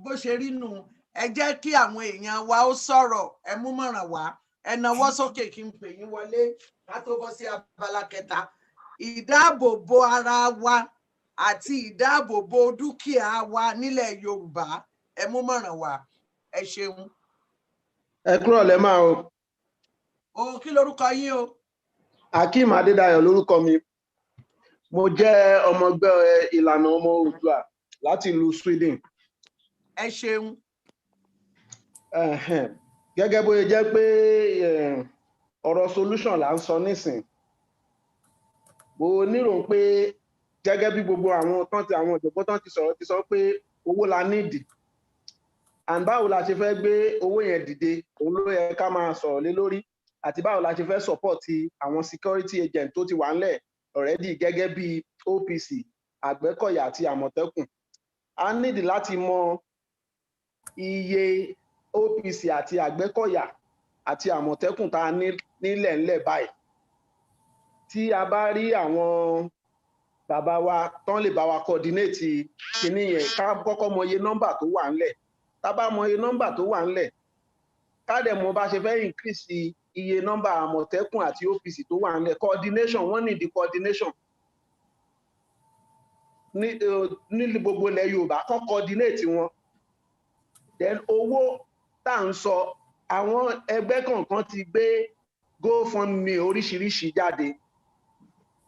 bó ṣe rí nù ẹ jẹ́ kí àwọn èèyàn wa ó sọ̀rọ̀ ẹ mú mọ̀ràn wá ẹ nawọ́ sókè kí n pè yín wọlé ká tó bọ́ sí abala kẹta ìdáàbòbò ara wa àti ìdáàbòbò dúkìá wa nílẹ̀ Yorùbá ẹ mú mọ̀ràn wá ẹ ṣeun. ẹ kúrò lẹ́ máa o. Kí lorúkọ yín o? Akeem Adédayọ̀ lórúkọ mi mo jẹ́ ọmọ ẹgbẹ́ ìlànà ọmọ Oòduà láti ìlú Sweden. ẹ ṣeun. Gẹ́gẹ́ bó ṣe jẹ́ pé ọ̀rọ̀ solution là ń sọ nísìn mo nírò pé gẹ́gẹ́ bí gbogbo àwọn ọ̀jọ̀gbọ́n tán ti sọ pé owó la nídìí and báwo la ṣe fẹ́ gbé owó yẹn dìde òun ló yẹ ká máa sọ̀rọ̀ lé lórí àti báwo la ṣe fẹ́ support àwọn security agent tó ti wà ńlẹ̀ already gẹ́gẹ́ bí OPC Àgbẹ̀kọ̀yà àti Àmọ̀tẹ́kùn a nídìí láti mọ iye OPC àti Àgbẹ̀kọ̀yà àti Àmọ̀tẹ́kùn tá a nílẹ̀ ńlẹ̀ báyìí tí a bá rí àwọn bàbá wa tán lè bá wa coordinate kíní yẹn ká kọ́kọ́ mọ iye nọ́mbà tó wà ńlẹ̀ tá bá mọ iye nọ́mbà tó wà ńlẹ̀ ká dẹ̀ mọ bá ṣe fẹ́ increase iye nọ́mbà Àmọ̀tẹ́kùn àti OPC tó wà ńlẹ̀ coordination wọ́n ní the coordination ní gbogbo ilẹ̀ Yorùbá kọ́ coordinate wọn then owó tá à ń sọ àwọn ẹgbẹ́ kọ̀ọ̀kan ti gbé GoFundMe oríṣiríṣi jáde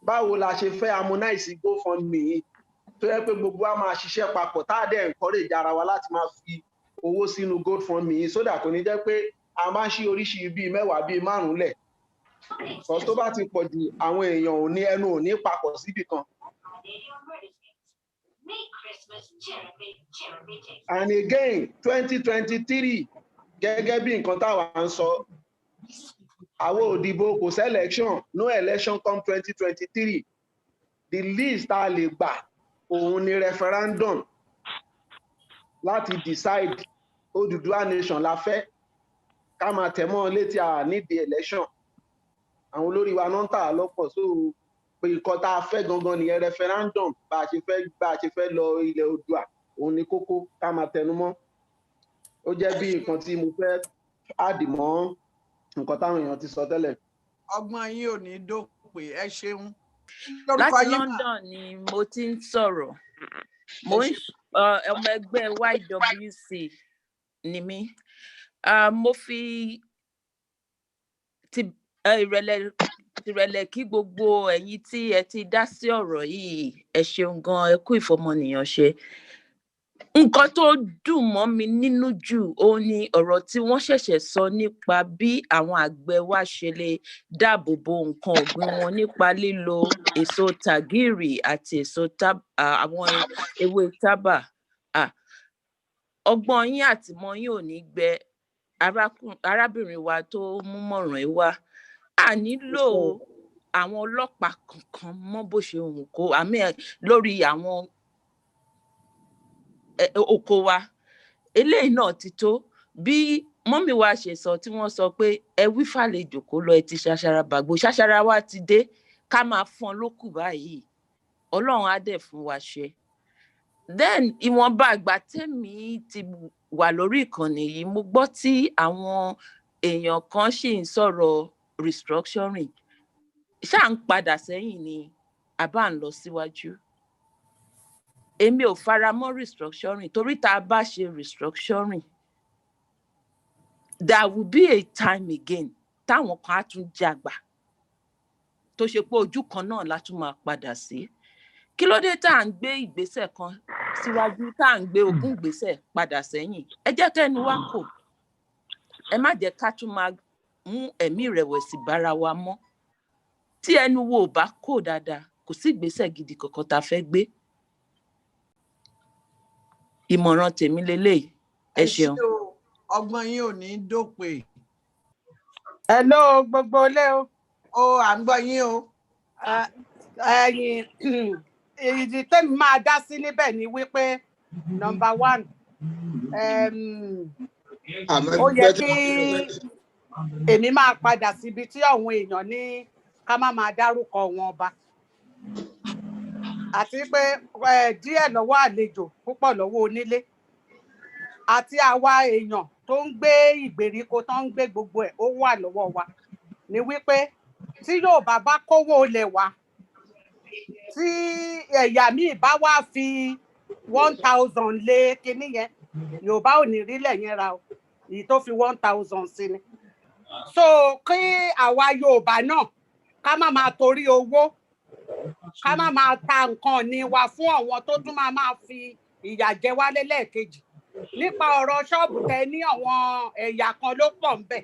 báwo la ṣe fẹ́ harmonize GoFundMe yìí tó yẹ pé gbogbo wa máa ṣiṣẹ́ papọ̀ tá a dẹ̀ encourage ara wa láti máa fi owó sínú GoFundMe yìí sódà kò ní jẹ́ pé a máa ṣí oríṣi bíi 10 bíi 5 lẹ̀ sọ tó bá ti pọ̀ jù àwọn èèyàn ò ní ẹnu ò ní papọ̀ síbì kan. And again 2023 gẹ́gẹ́ bí nǹkan táwa ń sọ àwọn òdìbò kò sí election no election come 2023 the least tá a lè gbà òun ni referendum láti decide Odùduwà nation la fẹ́ ká máa tẹ̀mọ́ létí a need the election àwọn olórí wa náà ń tà lọ́pọ̀ so pé nǹkan tá a fẹ́ gangan nìyẹn referendum bá a ṣe fẹ́ lọ ilẹ̀ Oòduà òun ni kókó ká máa tẹnu mọ́ ó jẹ́ bí nǹkan tí mo fẹ́ àdìmọ́ nǹkan táwọn èèyàn ti sọ tẹ́lẹ̀. Ọgbọ́n yín ò ní dópin ẹ ṣeun. Láti London ni mo ti ń sọ̀rọ̀ mo ń ọmọ ẹgbẹ́ YWC ni mí mo fi ìrẹ̀lẹ̀ kí gbogbo ẹ̀yin tí ẹ ti dá sí ọ̀rọ̀ yìí ẹ ṣeun gan ẹ kú ìfọmọnìyàn ṣe. Nǹkan tó dùn mọ́ mi nínú jù ó ní ọ̀rọ̀ tí wọ́n ṣẹ̀ṣẹ̀ sọ nípa bí àwọn àgbẹ̀ wa ṣe lè dáàbò bo nǹkan ọ̀gbìn wọn nípa lílo èso tàgìrì àti èso àwọn ewé tábà. Ọgbọ́n yín àtìmọ́ yín ò ní gbẹ arábìnrin wa tó mú mọ̀ràn ẹ wá. A nílò àwọn ọlọ́pàá kankan mọ́ bó ṣe wù kó àmì lórí àwọn oko wa eléyìí náà ti tó bí mọ́mì wa ṣe sọ tí wọ́n sọ pé ẹ wí fàlejò kó lọ ẹ ti ṣàṣàrà bàgbó ṣàṣàrà wa ti dé ká máa fọn lókù báyìí Ọlọ́run á dẹ̀ fún wa ṣe. Then ìwọ̀nba àgbà tèmi ti wà lórí ìkànnì yìí mo gbọ́ tí àwọn èèyàn kan ṣì ń sọ̀rọ̀ restructuring ṣáà ń padà sẹ́yìn ni àbá ń lọ síwájú. Èmi ò fara mọ́ restructuring torí tá a bá ṣe restructuring there will be a time again táwọn kan á tún jàgbà tó ṣe pé ojú kan náà la tún máa padà sí. Kí ló dé tá à ń gbé ìgbésẹ̀ kan síwájú tá à ń gbé ogún ìgbésẹ̀ padà sẹ́yìn? Ẹ jẹ́ kẹ́nu wa kò. Ẹ má jẹ́ ká tún máa mú ẹ̀mí ìrẹ̀wẹ̀sì bára wa mọ́. Tí ẹnu wo ò bá kò dáadáa kò sí ìgbésẹ̀ gidi kankan tá a fẹ́ gbé. Ìmọ̀ràn tèmi leléyìí. Ẹ ṣeun. Ọgbọ́n yín ò ní dópin. Hello gbogbo ilé o. Ó à ń gbọ́ yín o. Ẹ̀yin ìdí tẹ́mi máa dá sí níbẹ̀ ni wípé number one ó yẹ kí èmi máa padà síbi tí àwọn èèyàn ní ká má máa dárúkọ wọn ọba àti pé díẹ̀ lọ́wọ́ àlejò púpọ̀ lọ́wọ́ onílé àti àwa èèyàn tó ń gbé ìgbèríko tó ń gbé gbogbo ẹ̀ ó wà lọ́wọ́ wa ni wípé tí Yorùbá bá kówó lẹ̀ wá tí ẹ̀yà míì bá wá fi 1000 lé kinní yẹn Yorùbá ò ní rílẹ̀ yẹn ra o èyí tó fi 1000 sí ni. So kí àwa Yorùbá náà ká má máa torí owó ká má máa ta nǹkan ní wa fún àwọn tó tún máa fi ìyà jẹ wá lẹ́lẹ́ẹ̀kejì. Nípa ọ̀rọ̀ ṣọ́ọ̀bù tẹ ní àwọn ẹ̀yà kan ló pọ̀ ńbẹ̀.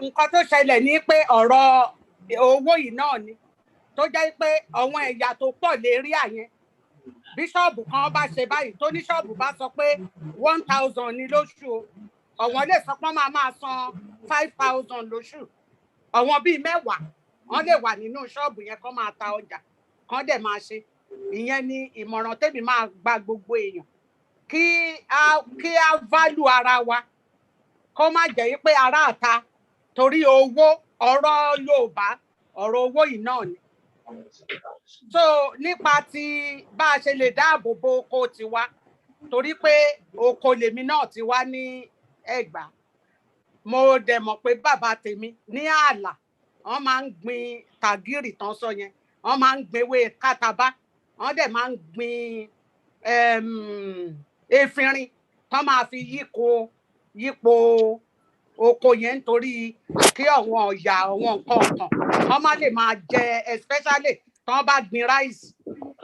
Nǹkan tó ṣẹlẹ̀ ní pé ọ̀rọ̀ owó yìí náà ni tó jẹ́ pé àwọn ẹ̀yà tó pọ̀ lérí àyẹn bí ṣọ́ọ̀bù kan bá ṣe báyìí tó ní ṣọ́ọ̀bù bá sọ pé 1000 ní lóṣù o àwọn lè sọ pé wọ́n máa san 5000 lóṣù àwọn bíi 10 wọ́n lè wà nínú ṣọ́ọ̀bù yẹn kán máa ta ọjà kán dẹ̀ máa ṣe. Ìyẹn ni ìmọ̀ràn tèmi máa gba gbogbo èèyàn kí a value ara wa kó má jẹ́ pé ará àta torí owó ọ̀rọ̀ Yorùbá ọ̀rọ̀ owó yìí náà ni. So nípa ti bá a ṣe lè dáàbò bo oko tiwa torí pé oko lèmi náà ti wá ní Ẹ̀gbá mo dẹ̀ mọ̀ pé bàbá tèmi ní ààlà wọ́n máa ń gbin tàgírì tán sọ yẹn wọ́n máa ń gbin ewé kátàbá wọ́n dẹ̀ máa ń gbin efinrin tán máa fi yípo oko yẹn nítorí kí àwọn ọ̀yà àwọn nǹkan ọ̀kan wọ́n má lè máa jẹ especially tán bá gbin rice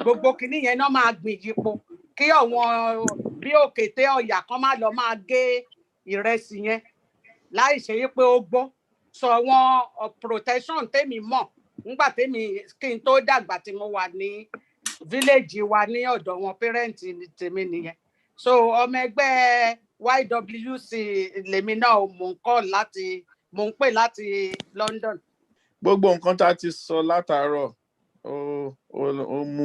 gbogbo kìíní yẹn náà máa gbìn yípo kí àwọn bí òkété ọ̀yà kan má lọ máa gé ìrẹsì yẹn láì ṣe pé ó gbó. So àwọn protection tèmi mọ̀ nígbà tèmi kí n tó dàgbà tí mo wà ní village wa ní ọ̀dọ̀ wọn parent tèmi nìyẹn. So ọmọ ẹgbẹ́ YWC lèmi náà mò ń pè láti London. Gbogbo nǹkan tá a ti sọ látàárọ̀ ó mú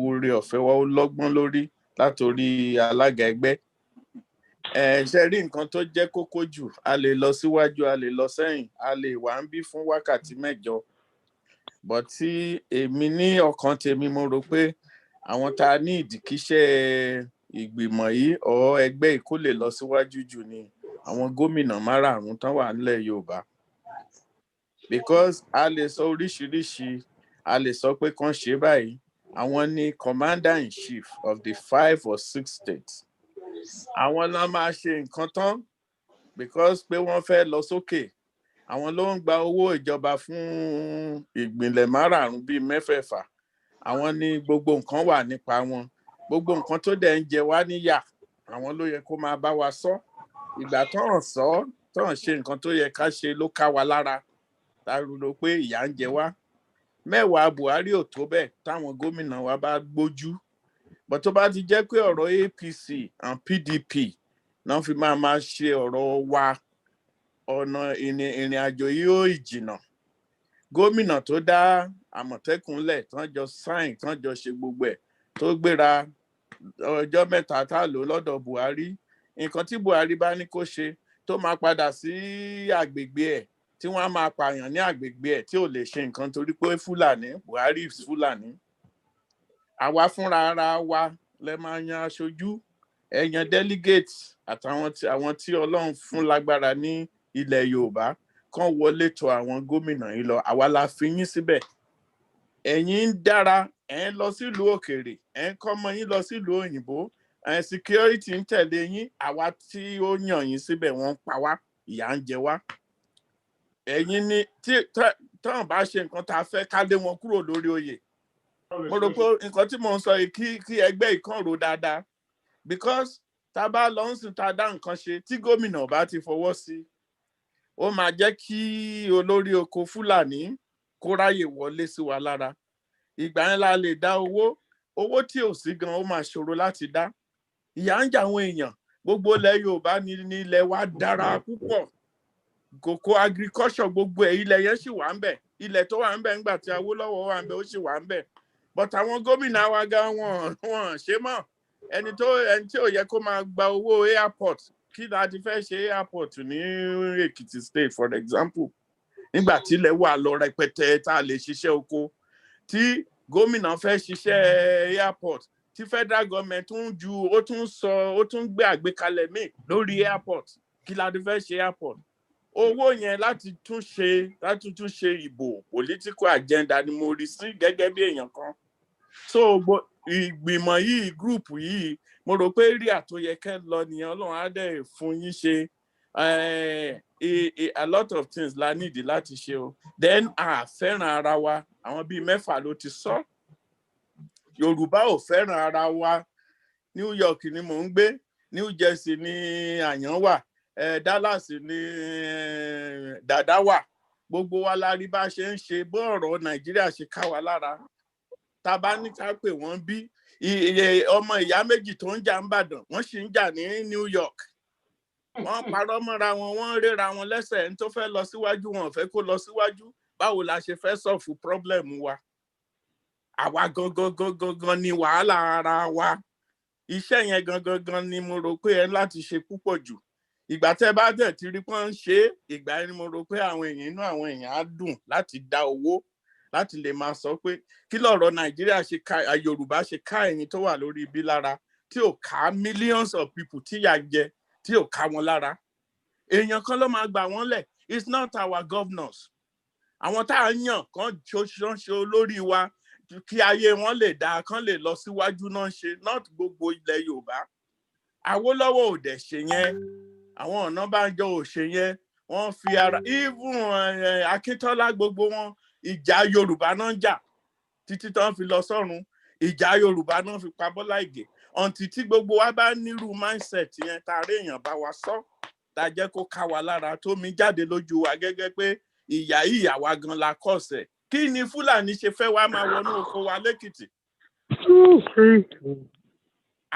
oore ọ̀fẹ́ wá ó lọ́gbọ́n lórí látòrí alága ẹgbẹ́. Ṣe rí nǹkan tó jẹ́ kókó jù a lè lọ síwájú a lè lọ sẹ́yìn a lè wà ń bí fún wákàtí 9 but tí èmi ní ọkàn tèmi mo rò pé àwọn tá a ní ìdíkíṣẹ́ ìgbìmọ̀ yìí ọ̀ ẹgbẹ́ ìkó lè lọ síwájú jù ni àwọn gómìnà márààrún tán wà nílẹ̀ Yorùbá because a lè sọ oríṣiríṣi a lè sọ pé kàn ṣe báyìí àwọn ni commander-in-chief of the 5 or 6 states àwọn náà máa ṣe nǹkan tán because pé wọ́n fẹ́ lọ sókè àwọn ló ń gba owó ìjọba fún ìgbìnlẹ̀ márààrún bíi 6 àwọn ní gbogbo nǹkan wà nípa wọn gbogbo nǹkan tó dẹ̀ ń jẹ wá níyà àwọn ló yẹ kó máa bá wa sọ ìgbà tọ́hàn ṣe nǹkan tó yẹ ká ṣe ló ká wa lára tàrúrò pé ìyà ń jẹ wá 10 Buhari ò tó bẹ́ẹ̀ táwọn gómìnà wa bá gbójú bó tó bá ti jẹ́ pé ọ̀rọ̀ APC and PDP náà fi máa ṣe ọ̀rọ̀ wa ọ̀nà ìrìn àjò yìí ó ìjìnà gómìnà tó dá Àmọ̀tẹ́kùn lẹ̀ tán jọ sáìn tán jọ ṣe gbogbo ẹ̀ tó gbéra ọjọ́ mẹ́ta tá a lò lọ́dọ̀ Buhari nǹkan tí Buhari bá ní kó ṣe tó máa padà sí àgbègbè ẹ̀ tí wọ́n á máa pààyàn ní àgbègbè ẹ̀ tí ò lè ṣe nǹkan torí pé Fúlàní Buhari Fúlàní àwa fúnra ara wa lè máa yan aṣojú ẹ̀yàn delegates àtàwọn àwọn tí Ọlọ́run fún lágbára ní ilẹ̀ Yorùbá kàn wọlé tọ̀ àwọn gómìnà yìí lọ àwa la fi yín síbẹ̀ ẹ̀yin ń dára ẹ̀ ń lọ sílùú òkèèrè ẹ̀ ń kọ́mọ yín lọ sílùú òyìnbó security ń tẹ̀lé yín àwa tí ó yàn yín síbẹ̀ wọ́n ń pa wá ìyà ń jẹ wá ẹ̀yin ni tí tán bá ṣe nǹkan tá a fẹ́ ká lé wọn kúrò lórí oyè mo rò pé nǹkan tí mò ń sọ yìí kí ẹgbẹ́ ìkan rò dáadáa because tá a bá lọ ń sìn tá a dá nǹkan ṣe tí gómìnà bá ti fọwọ́ sí ó máa jẹ́ kí olórí oko Fúlàní kó ráyè wọlé sí wa lára ìgbà yẹn la lè dá owó tí ò sí gan ó máa ṣòro láti dá ìyà ń jà àwọn èèyàn gbogbo ilẹ̀ Yorùbá ní ilẹ̀ wa dára púpọ̀ kòkó agriculture gbogbo ẹ̀ ilẹ̀ yẹn sì wà ń bẹ̀ ilẹ̀ tó wà ń bẹ̀ ńgbà tí Awólọ́wọ̀ wà ń bẹ̀ ó sì wà ń bẹ̀ but àwọn gómìnà wa gan wọn ṣe mọ́ ẹni tí ò yẹ kó máa gba owó airport kí la ti fẹ́ ṣe airport ní Èkìtì state for example nígbà tí ilẹ̀ wà lọ rẹpẹtẹ tá a lè ṣiṣẹ́ oko tí gómìnà fẹ́ ṣiṣẹ́ airport tí federal government ó tún gbé àgbékalẹ̀ míì lórí airport kí la ti fẹ́ ṣe airport owó yẹn láti tún ṣe ìbò political agenda ni mo rí sí gẹ́gẹ́ bí èèyàn kan so ìgbìmọ̀ yìí group yìí mo rò pé rí àtòyẹ kẹ́ lọ nìyẹn Ọlọ́run á dẹ̀ fún yín ṣe a lot of things la nídìí láti ṣe o then a fẹ́ràn ara wa àwọn bíi 6 ló ti sọ Yorùbá ò fẹ́ràn ara wa New York ni mò ń gbé New Jersey ni àyàn wà Dallas ni dàdá wà gbogbo wa la rí bá ṣe ń ṣe bó ọ̀rọ̀ Nàìjíríà ṣe ká wa lára tá bá ní ká pè wọ́n bí ọmọ ìyá méjì tó ń jà ń bàdàn wọ́n sì ń jà ní New York wọ́n parọ́ mọ́ra wọn wọ́n réra wọn lẹ́sẹ̀ ẹni tó fẹ́ lọ síwájú wọn ò fẹ́ kó lọ síwájú báwo la ṣe fẹ́ sọ̀fù problem wa àwa gangan ni wàhálà ara wa iṣẹ́ yẹn gangan ni mo rò pé ẹ láti ṣe púpọ̀ jù ìgbà tẹ́ bá dẹ̀ ti rí pọ́n ń ṣe ìgbà yẹn ni mo rò pé inú àwọn èèyàn á dùn láti dá owó láti lè máa sọ pé kí lọ̀rọ̀ Nàìjíríà ṣe ká Yorùbá ṣe ká ẹ̀yin tó wà lórí ibi lára tí ò ká millions of people tí yà jẹ tí ò ká wọn lára èèyàn kan ló máa gbà wọ́n lẹ̀ it's not our governors àwọn tá a yàn kan ṣoṣo olórí wa kí ayé wọn lè dáa kán lè lọ síwájú náà ṣe not gbogbo ilẹ̀ Yorùbá Awólọ́wọ̀ ò dẹ̀ ṣe yẹn àwọn Ọ̀nàbànjọ ò ṣe yẹn wọ́n fi ara even Akíntọ́lá gbogbo wọn ìjà Yorùbá náà jà títí tán fi lọ sọ́run ìjà Yorùbá náà fi pa Bọ́lá Ìgè ọ̀ǹtí tí gbogbo wa bá nírú mindset yẹn tá a rí èèyàn bá wa sọ tá a jẹ́ kó ká wa lára tó mi jáde lójú wa gẹ́gẹ́ pé ìyà ìyàwó gan la kọ̀ọ̀sẹ̀ kí ni Fúlàní ṣe fẹ́ wá máa wọnú oko wa lẹ́kìtì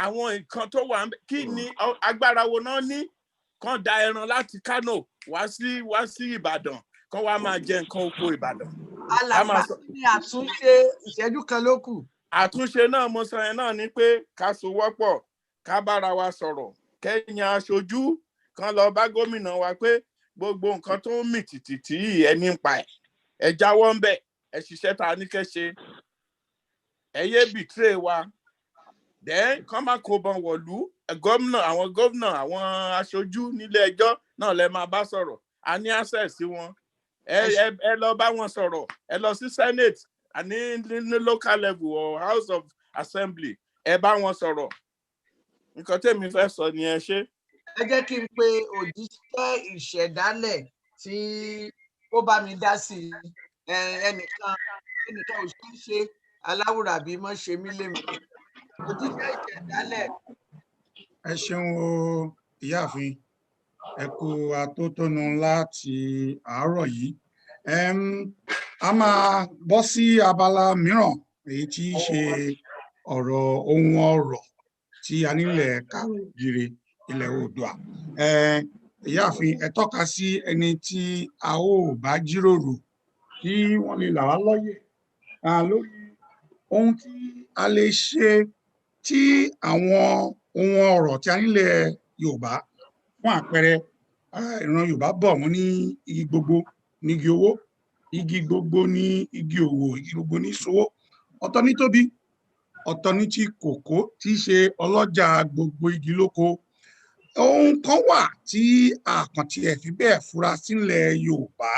àwọn nǹkan tó wà kí ni agbára wo náà ní kán da ẹran láti Kánò wá sí Ìbàdàn kán wá máa jẹ nǹkan oko Ìbàdàn. alàgbà ní àtúnṣe ìṣẹ́jú kan ló kù. àtúnṣe náà mo sọ yẹn náà ni pé ká sowọ́pọ̀ ká bára wa sọ̀rọ̀ kẹ́yìn aṣojú kan lọ bá gómìnà wa pé gbogbo nǹkan tó ń mì tìtìtì yìí ẹni ń pa ẹ jáwọ́ ń bẹ̀ ẹ ṣiṣẹ́ ta ní kẹ́ ṣe ẹ yé bìtírè wa then kán má kó bọn wọ̀lú àwọn gómìnà àwọn aṣojú nílé ẹjọ́ náà lẹ máa bá sọ̀rọ̀ a ní access sí wọn ẹ lọ bá wọn sọ̀rọ̀ ẹ lọ sí senate àní ní local level or house of assembly ẹ bá wọn sọ̀rọ̀ nǹkan tèmi fẹ́ sọ ni ẹ ṣe. ẹ jẹ́ kí n pe òjíṣẹ́ ìṣẹ̀dálẹ̀ tí ó bá mi dá sí ẹnìkan ò ṣe é ṣe aláwùrà bí mọ́ ṣe mí lé mi òjíṣẹ́ ìṣẹ̀dálẹ̀. ẹ ṣeun o ìyáàfin ẹ kú atótónu láti àárọ̀ yìí a máa bọ́ sí abala mìíràn èyí tí í ṣe ọ̀rọ̀ ohun ọ̀rọ̀ tí a nílẹ̀ káàkiri ilẹ̀ Oòduà ìyáàfin ẹ tọ́ka sí ẹni tí a ó bá jíròrò kí wọ́n lè là wá lóye lórí ohun tí a lè ṣe tí àwọn ohun ọ̀rọ̀ tí a nílẹ̀ Yorùbá fún àpẹẹrẹ ìran Yorùbá bọ̀ wọ́n ní igi gbogbo ní igi owó, igi gbogbo ní igi òwò, igi gbogbo ní ṣòwò. Ọ̀tọ̀ ní tóbi, ọ̀tọ̀ ní ti kòkó tí í ṣe ọlọ́jà gbogbo igi lóko. Ohun kan wà tí àkàntì ẹ̀ fi bẹ́ẹ̀ fura sílẹ̀ Yorùbá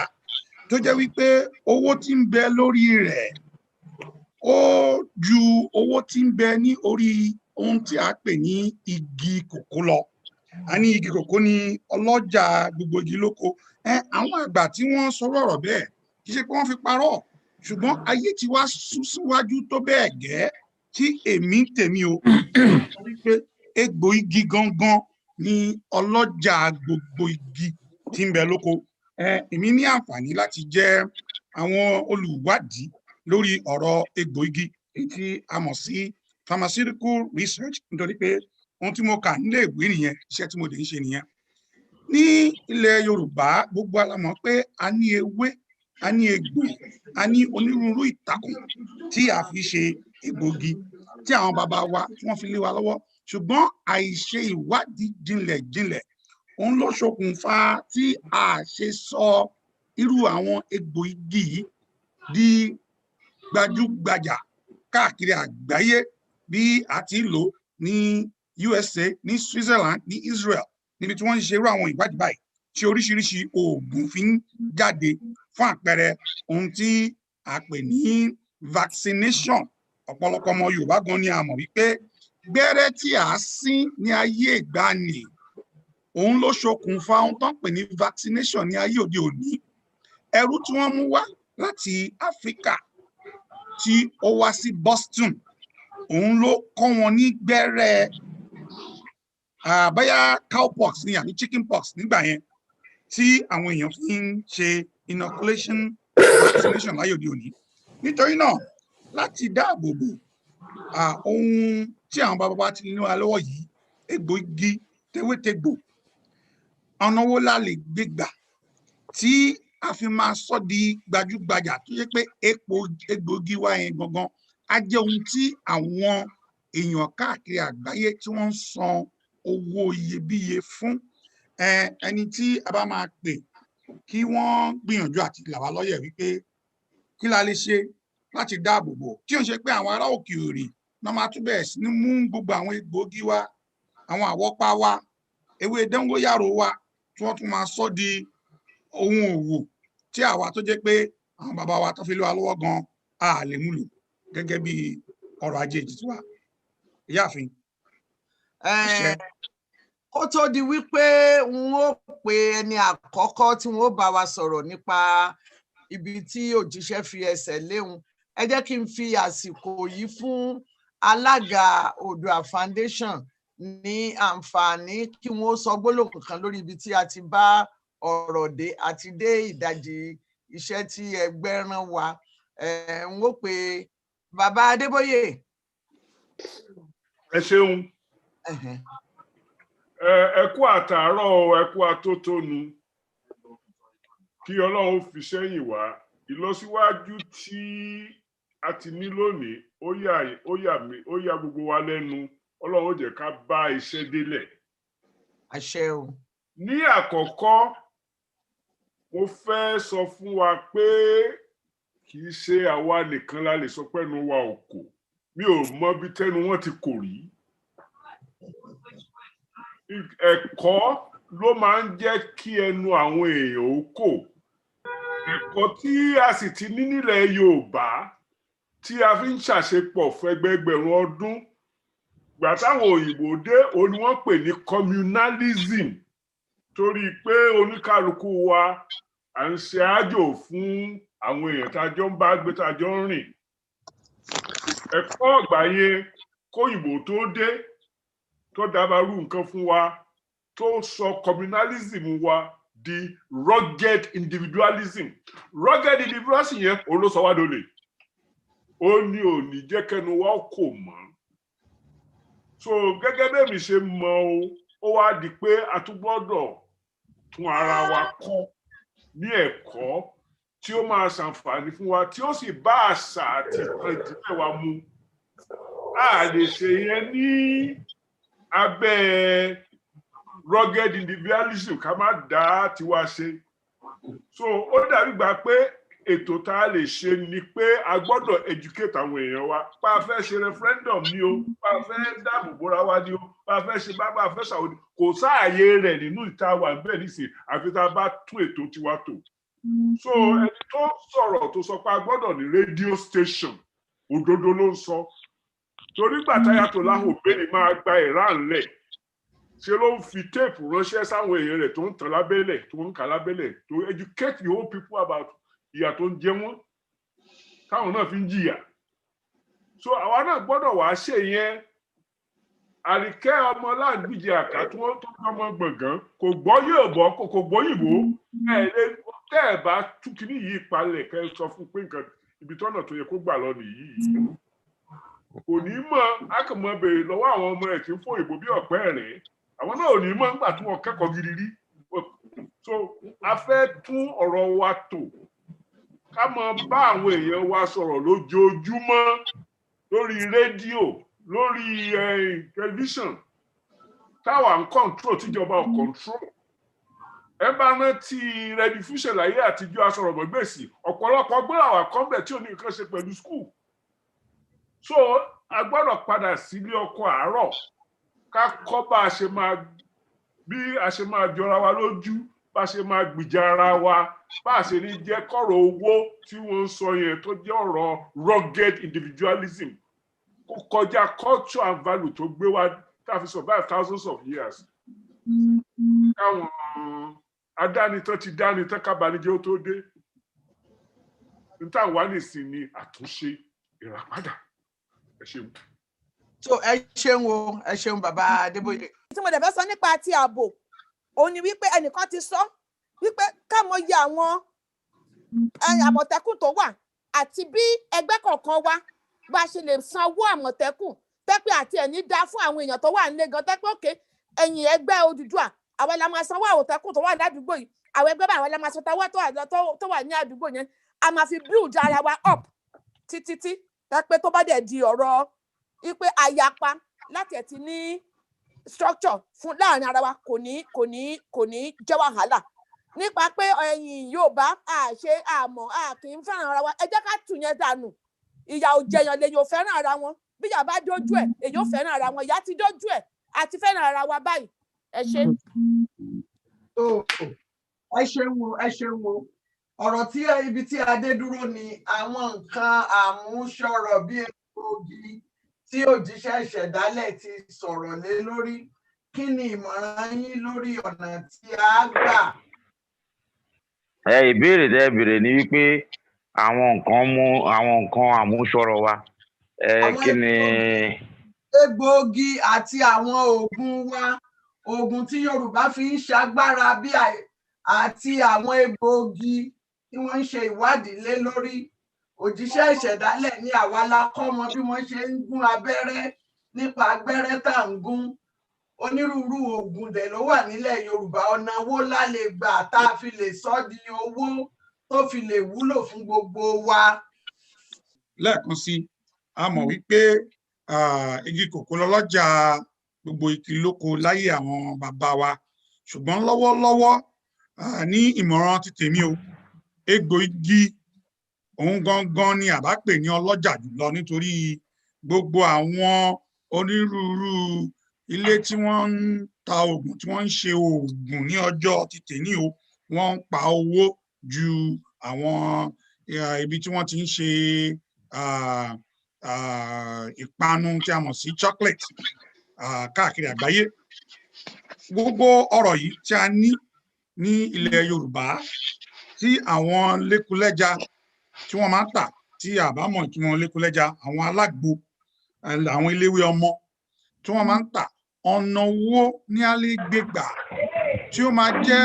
tó jẹ́ wípé owó tí ń bẹ lórí rẹ̀ ó ju owó tí ń bẹ ní orí ohun tí a pè ní igi kòkó lọ. A ní igi kòkó ní ọlọ́jà gbogbo igi lóko. Àwọn àgbà tí wọ́n sọ̀rọ̀ ọ̀rọ̀ bẹ́ẹ̀ kì í ṣe pé wọ́n fi parọ́, ṣùgbọ́n ayé ti wá sún síwájú tó bẹ́ẹ̀ gẹ́ tí èmi tèmi o wípé egbò igi gangan ní ọlọ́jà gbogbo igi tí ń bẹ lóko. Èmi ní àǹfààní láti jẹ́ àwọn olùwádìí lórí ọ̀rọ̀ egbò igi tí a mọ̀ sí pharmaceutical research, nítorí pé ohun tí mo kà nílé ìwé nìyẹn, iṣẹ́ tí mo lè ń ṣe nìyẹn. Ní ilẹ̀ Yorùbá gbogbo la mọ̀ pé a ní ewé, a ní egbò, a ní onírúurú ìtàkùn tí a fi ṣe egbògi tí àwọn bàbá wa tí wọ́n fi lé wa lọ́wọ́, ṣùgbọ́n àìṣe ìwádìí jinlẹ̀ òun ló ṣokùnfà tí a ṣe sọ irú àwọn egbò igi yìí di gbajúgbajà káàkiri àgbáyé bí a ti lò ní USA, ní Switzerland, ní Israel, níbi tí wọ́n ń ṣe irú àwọn ìwádìí báyìí tí oríṣiríṣi oògùn fi ń jáde. Fún àpẹẹrẹ ohun tí a pè ní vaccination, ọ̀pọ̀lọpọ̀ ọmọ Yorùbá gan ni a mọ̀ wípé gbẹ́rẹ́ tí a sín ní ayé ìgbàanì òun ló ṣokùnfà ohun tó ń pè ní vaccination ní ayé òde òní. Ẹrú tí wọ́n mú wá láti Áfíríkà tí ó wá sí Boston, òun ló kọ́ wọn ní gbẹ́rẹ́ bóyá cowpox ni àbí chickenpox nígbà yẹn tí àwọn èèyàn fi ń ṣe inoculation vaccination láyé òde òní. Nítorí náà láti dáàbò bò ohun tí àwọn bàbá wa ti ní wa lọ́wọ́ yìí, egbò igi tewétegbò, ọ̀nà wo la lè gbé gbà tí a fi máa sọ di gbajúgbajà tó yẹ pé egbògi wa yẹn gangan á jẹ́ ohun tí àwọn èèyàn káàkiri àgbáyé tí wọ́n ń san owó iyebíye fún. Ẹni tí a bá máa pè kí wọ́n gbìyànjú àti là wá lọ́yẹ̀ wípé kí la lè ṣe láti dáàbò bò, tí ó ń ṣe pé àwọn ará òkè òrì náà máa tún bẹ̀rẹ̀ sí ní mú gbogbo àwọn egbògi wa, àwọn àwọ́pá wa, ewé dóngóyàrò wa tí wọ́n tún máa sọ di ohun òwò tí àwa tó jẹ́ pé àwọn bàbá wa tó fi lé wa lọ́wọ́ gan a lè múlò gẹ́gẹ́ bí ọrọ̀ ajé tiwa. Ìyáàfin. Kó tó di wípé n ó pe ẹni àkọ́kọ́ tí wọ́n bá wa sọ̀rọ̀ nípa ibi tí òjíṣẹ́ fi ẹsẹ̀ léhun, ẹ jẹ́ kí n fi àsìkò yìí fún alága Oòduà Foundation ní àǹfààní kí wọ́n sọ gbólóhùn kan lórí ibi tí a ti bá ọ̀rọ̀ dé àti dé ìdajì iṣẹ́ tí ẹgbẹ́ rán wa. N ó pe bàbá Adébóyè. Ẹ ṣeun. Ẹ kú àtàárọ̀, ẹ kú atótónu, kí Ọlọ́run fi sẹ́yìn wá. Ìlọsíwájú tí a ti ní lónìí ó yà gbogbo wa lẹ́nu. Ọlọ́run ó jẹ́ ká bá iṣẹ́ délẹ̀. Àṣẹ o. Ní àkọ́kọ́ mo fẹ́ sọ fún wa pé kì í ṣe àwa nìkan la lè sọ pé ẹnu wa ò kò. Mi ò mọ bí tẹnu wọn ti kò rí. Ẹ̀kọ́ ló máa ń jẹ́ kí ẹnu àwọn èèyàn ó kò. Ẹ̀kọ́ tí a sì ti ní nílẹ̀ Yorùbá tí a fi ń ṣàṣepọ̀ fẹ́gbẹ́gbẹ̀rún ọdún. Gbà táwọn òyìnbó dé, òun ni wọ́n pè ní communalism, torí pé oníkálukú wa à ń ṣe àjò fún àwọn èèyàn tá a jọ ń bá gbé, tá a jọ ń rìn. Ẹ̀kọ́ ọ̀gbà yẹn kóyìnbó tó dé, tó dábàrú nǹkan fún wa, tó sọ communalism wa di rugged individualism. Rugged individualism yẹn òun ló sọ wá dólè. Ó ní ò ní jẹ́ kẹ́nu wa kò mọ́. So gẹ́gẹ́ bẹ́ẹ̀ mi ṣe mọ̀ ó wá di pé a tún gbọ́dọ̀ tún ara wa kọ́ ní ẹ̀kọ́ tí ó máa ṣàǹfààní fún wa, tí ó sì bá àṣà àti ìtàn ìdílé wa mu. a lè ṣe yẹn ní abẹ́ rugged individualism ká má dá tiwa ṣe. So ó dàbí gbà pé ètò tá a lè ṣe ni pé a gbọ́dọ̀ educate àwọn èèyàn wa pa a fẹ́ ṣe referendum ni o pa a fẹ́ dáàbò bóra wa ni o pa a fẹ́ ṣe bá a fẹ́ ṣàwọn kò sáàyè rẹ̀ nínú ìta wà bẹ́ẹ̀ nísìnyí àfi tá a bá tún ètò tiwa tò. So ẹni tó sọ̀rọ̀ tó sọ pé a gbọ́dọ̀ ní radio station òdodo ló ń sọ torí gbàtáyà tó láhùn bẹ́ẹ̀ ni máa gba Iran lẹ̀ ṣe ló ń fi téèpù ránṣẹ́ sáwọn èèyàn rẹ̀ tó ń tàn lábẹ́lẹ̀ tó ń kà lábẹ́lẹ̀ to educate the whole people about ìyà tó ń jẹ wọ́n táwọn náà fi ń jìyà. So àwa náà gbọ́dọ̀ wá ṣe yẹn. Àríkẹ́ ọmọ Lágbìjì Àká tí wọ́n tó ọmọ gbọ̀ngàn kò gbọ́ Yorùbá kò gbọ́ Ìgbò tẹ́ ẹ̀ bá tú kíní yìí palẹ̀ kẹ́ ẹ sọ fún pé nǹkan ibi tọ́nà tó yẹ kó gbà lọ nìyí. Kò ní mọ̀ á kàn mọ́ béèrè lọ́wọ́ àwọn ọmọ ẹ̀ tí ń fò ìbò bí ọ̀pẹ́ rẹ̀ àwọn náà ò ní mọ̀ nígbà tí wọ́n kẹ́kọ̀ọ́ gidi rí. So a fẹ́ tún ọ̀rọ̀ wa tò ká mọ bá àwọn èèyàn wa sọ̀rọ̀ lójoojúmọ́ lórí rédíò lórí tẹlifíṣàn táwa ń kọ́ńtró tíjọba ò kọ́ńtró. Ẹ bá rántí rẹdifúṣàn láyé àtijọ́ asọ̀rọ̀mọ̀gbèsì ọ̀pọ̀lọpọ̀ gbọ́dọ̀ kọ́ńbẹ̀ tí ò ní nǹkan ṣe pẹ̀lú skul. So a gbọ́dọ̀ padà sílé ọkọ àárọ̀ ká kọ́ bá a ṣe máa jọra wa lójú bá a ṣe máa gbìjà ara wa bá a ṣe ní jẹ́ kọ́rọ̀ owó tí wọ́n ń sọ yẹn tó jẹ́ ọ̀rọ̀ rugged individualism kó kọjá culture and value tó gbé wá tá a fi survive thousands of years. Káwọn adánitán ti dánitán kábàánijẹ́ ó tó dé. Níta wà nísìn ni àtúnṣe ìràpadà. Ẹ ṣeun. So ẹ ṣeun o ẹ ṣeun bàbá Adébóyè. Tí mo dẹ̀ fẹ́ sọ nípa ti ààbò òun ni wípé ẹnìkan ti sọ wípé ká mọ iye àwọn àmọ̀tẹ́kùn tó wà àti bí ẹgbẹ́ kọ̀ọ̀kan wa bá ṣe lè san owó àmọ̀tẹ́kùn tẹ́pẹ́ àti ẹ̀ní dá fún àwọn èèyàn tó wà nílé gan tẹ́pẹ́ òkè ẹ̀yìn ẹgbẹ́ Odùduwà àwọn la máa sanwó àmọ̀tẹ́kùn tó wà ládùúgbò yìí àwọn ẹgbẹ́ báwọn la máa san tó wà ní àdúgbò yẹn a máa fi build ara wa up títí tẹ́pẹ́ tó bá dẹ̀ di ọ̀rọ̀ wípé àyapa láti ẹ̀ ti ní structure fún láàrin ara wa kò ní jẹ́ wàhálà nípa pé ẹ̀yin Yorùbá àṣe àmọ́ kì í fẹ́ràn ara wa ẹ jẹ́ ká tù yẹn dànù ìyà ò jẹyàn lèyàn ò fẹ́ràn ara wọn bí ìyà bá dójú ẹ̀ èyàn ò fẹ́ràn ara wọn ìyà ti dójú ẹ̀ àti fẹ́ràn ara wa báyìí ẹ ṣe. ẹ ṣeun o ọ̀rọ̀ tí ibi tí adé dúró ni àwọn nǹkan àmúṣọrọ̀ bíi egbòogi tí òjíṣẹ́ ìṣẹ̀dálẹ̀ ti sọ̀rọ̀ lé lórí kí ni ìmọ̀ràn yín lórí ọ̀nà tí a gbà. Ìbéèrè tẹ́ béèrè ni wípé àwọn nǹkan àmúṣọrọ̀ wa kí ni. Egbòogi àti àwọn oògùn wa oògùn tí Yorùbá fi ń ṣagbára bí àti àwọn egbòogi tí wọ́n ń ṣe ìwádìí lé lórí òjíṣẹ́ ìṣẹ̀dálẹ̀ ní àwa la kọ́ wọn bí wọ́n ṣe ń gún abẹ́rẹ́ nípa abẹ́rẹ́ tá à ń gún onírúurú oògùn dẹ̀ ló wà nílẹ̀ Yorùbá ọ̀nà wo la lè gbà tá a fi lè sọ di owó tó fi lè wúlò fún gbogbo wa. Lẹ́ẹ̀kan sí a mọ̀ wípé igi kòkó lọ́lọ́jà gbogbo igi lóko láyé àwọn bàbá wa ṣùgbọ́n lọ́wọ́lọ́wọ́ ní ìmọ̀ràn ti tèmi o egbò igi òun gangan ni àbá pè ní ọlọ́jà jùlọ nítorí gbogbo àwọn onírúurú ilé tí wọ́n ń ta oògùn tí wọ́n ń ṣe oògùn ní ọjọ́ ti tèmi o wọ́n ń pa owó ju àwọn ibi tí wọ́n ti ń ṣe ìpanu tí a mọ̀ sí chocolate káàkiri àgbáyé. Gbogbo ọ̀rọ̀ yìí tí a ní ilẹ̀ Yorùbá tí àwọn lékulẹ́ja tí wọ́n máa ń tà tí àbámọ̀ ìtumọ̀ lékulẹ́ja àwọn alágbo àwọn eléwé ọmọ tí wọ́n máa ń tà ọ̀nà owó ní alégbègbà tí ó máa jẹ́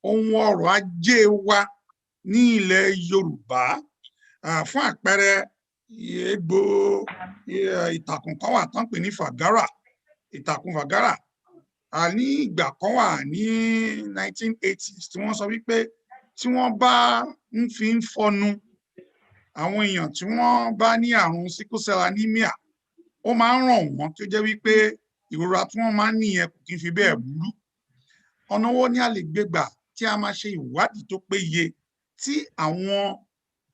ohun ọrọ̀ ajé wa ní ilẹ̀ Yorùbá fún àpẹẹrẹ egbò ìtàkùn kan wà tán pè ní fàgárà ìtàkùn fàgárà ní ìgbà kan wà ní 1980s tí wọ́n sọ wípé tí wọ́n bá ń fi fọnu àwọn èèyàn tí wọ́n bá ní àrùn sickle cell anemia ó máa ń ràn wọ́n tó jẹ́ wípé ìrora tí wọ́n máa ń nìyẹn kò kí n fi bẹ́ẹ̀ burú. Ọ̀nà wo ni a lè gbé gbà tí a máa ṣe ìwádìí tó péye tí àwọn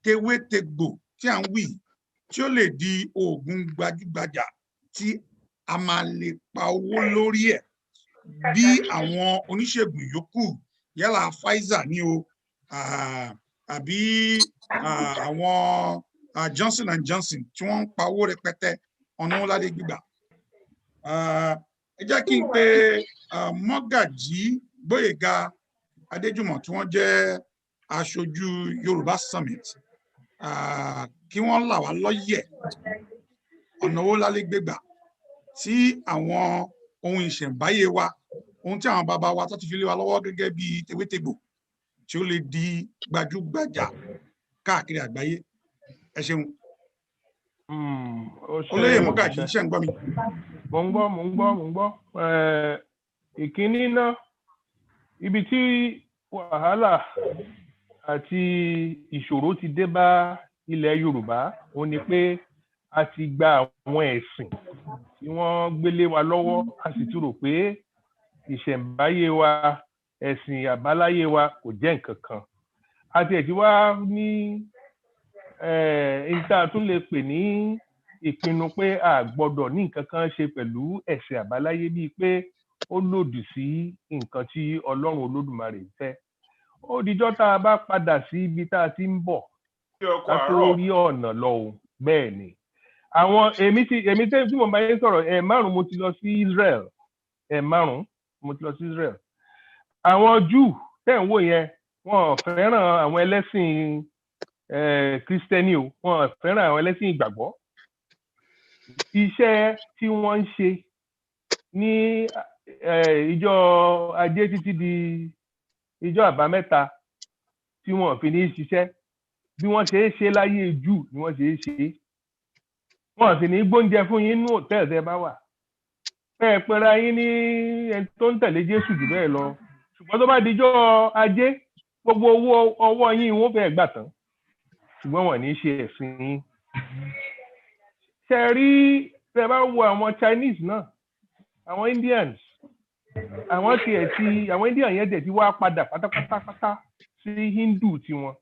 tewétegbò tí à ń wí tí ó lè di oògùn gbajúgbajà tí a máa lè pa owó lórí ẹ̀ bí àwọn oníṣègùn yòókù yálà Pfizer ní o àbí àwọn Johnson and Johnson tí wọ́n ń pa owó rẹpẹtẹ, ọ̀nà wọn ládé gbígbà. Ẹ jẹ́ kí n pe Mọ́gàjí Gbóyèga Adéjùmọ̀ tí wọ́n jẹ́ aṣojú Yorùbá Summit kí wọ́n là wá lọ́yẹ̀ ọ̀nà wo lálé gbégbà tí àwọn ohun ìṣẹ̀ǹbáyé wa, ohun tí àwọn bàbá wa tó ti fi lé wa lọ́wọ́ gẹ́gẹ́ bí tewétegbò tí ó lè di gbajúgbajà káàkiri àgbáyé. Ẹ ṣeun. Olóyè Mọ́gàjí, ṣé ń gbọ́ mi? Mo ń gbọ́. Ìkíní náà, ibi tí wàhálà àti ìṣòro ti dé bá ilẹ̀ Yorùbá, ó ní pé a ti gba àwọn ẹ̀sìn tí wọ́n gbélé wa lọ́wọ́, a sì ti rò pé ìṣẹ̀ǹbáyé wa, ẹ̀sìn àbáláyé wa kò jẹ́ nǹkan kan. A ti ẹ̀ ti wá ní ìta tún lè pè ní ìpinnu pé a gbọ́dọ̀ ní nǹkan kan ṣe pẹ̀lú ẹ̀sìn àbáláyé bíi pé ó lòdì sí nǹkan tí Ọlọ́run Olódùmarè fẹ́. Ó dijọ́ tá a bá padà sí ibi tá a ti ń bọ̀ ká tó rí ọ̀nà lọ o. Bẹ́ẹ̀ ni àwọn èmi tí mo bá yín sọ̀rọ̀ ẹ̀5 mo ti lọ sí Israel, ẹ̀5 mo ti lọ sí Israel. Àwọn Júù tẹ̀ ń wò yẹn wọn fẹ́ràn àwọn ẹlẹ́sìn Kristẹni o, wọn fẹ́ràn àwọn ẹlẹ́sìn ìgbàgbọ́. Iṣẹ́ tí wọ́n ń ṣe ní ìjọ Ajé títí di ìjọ Àbámẹ́ta tí wọ́n fi ní ṣiṣẹ́, bí wọ́n ṣe é ṣe láyé Júù ni wọ́n ṣe é ṣe. Wọ́n sì ní gbóúnjẹ fún yín ní hòtẹ́ẹ̀lì tẹ́ bá wà. Bẹ́ẹ̀ pera yín ní ẹni tó ń tẹ̀lé Jésù jù bẹ́ẹ̀ lọ. Ṣùgbọ́n tó bá dijọ́ Ajé, gbogbo owó ọwọ́ yín wọ́n fẹ́ gbà tán. Ṣùgbọ́n wọ́n ní ṣe ẹ̀sìn yín. Ṣé rí tẹ́ bá wo àwọn Chinese náà, àwọn Indians, àwọn Indian yẹn dẹ̀ ti wá padà pátápátá sí Hindu tiwọn.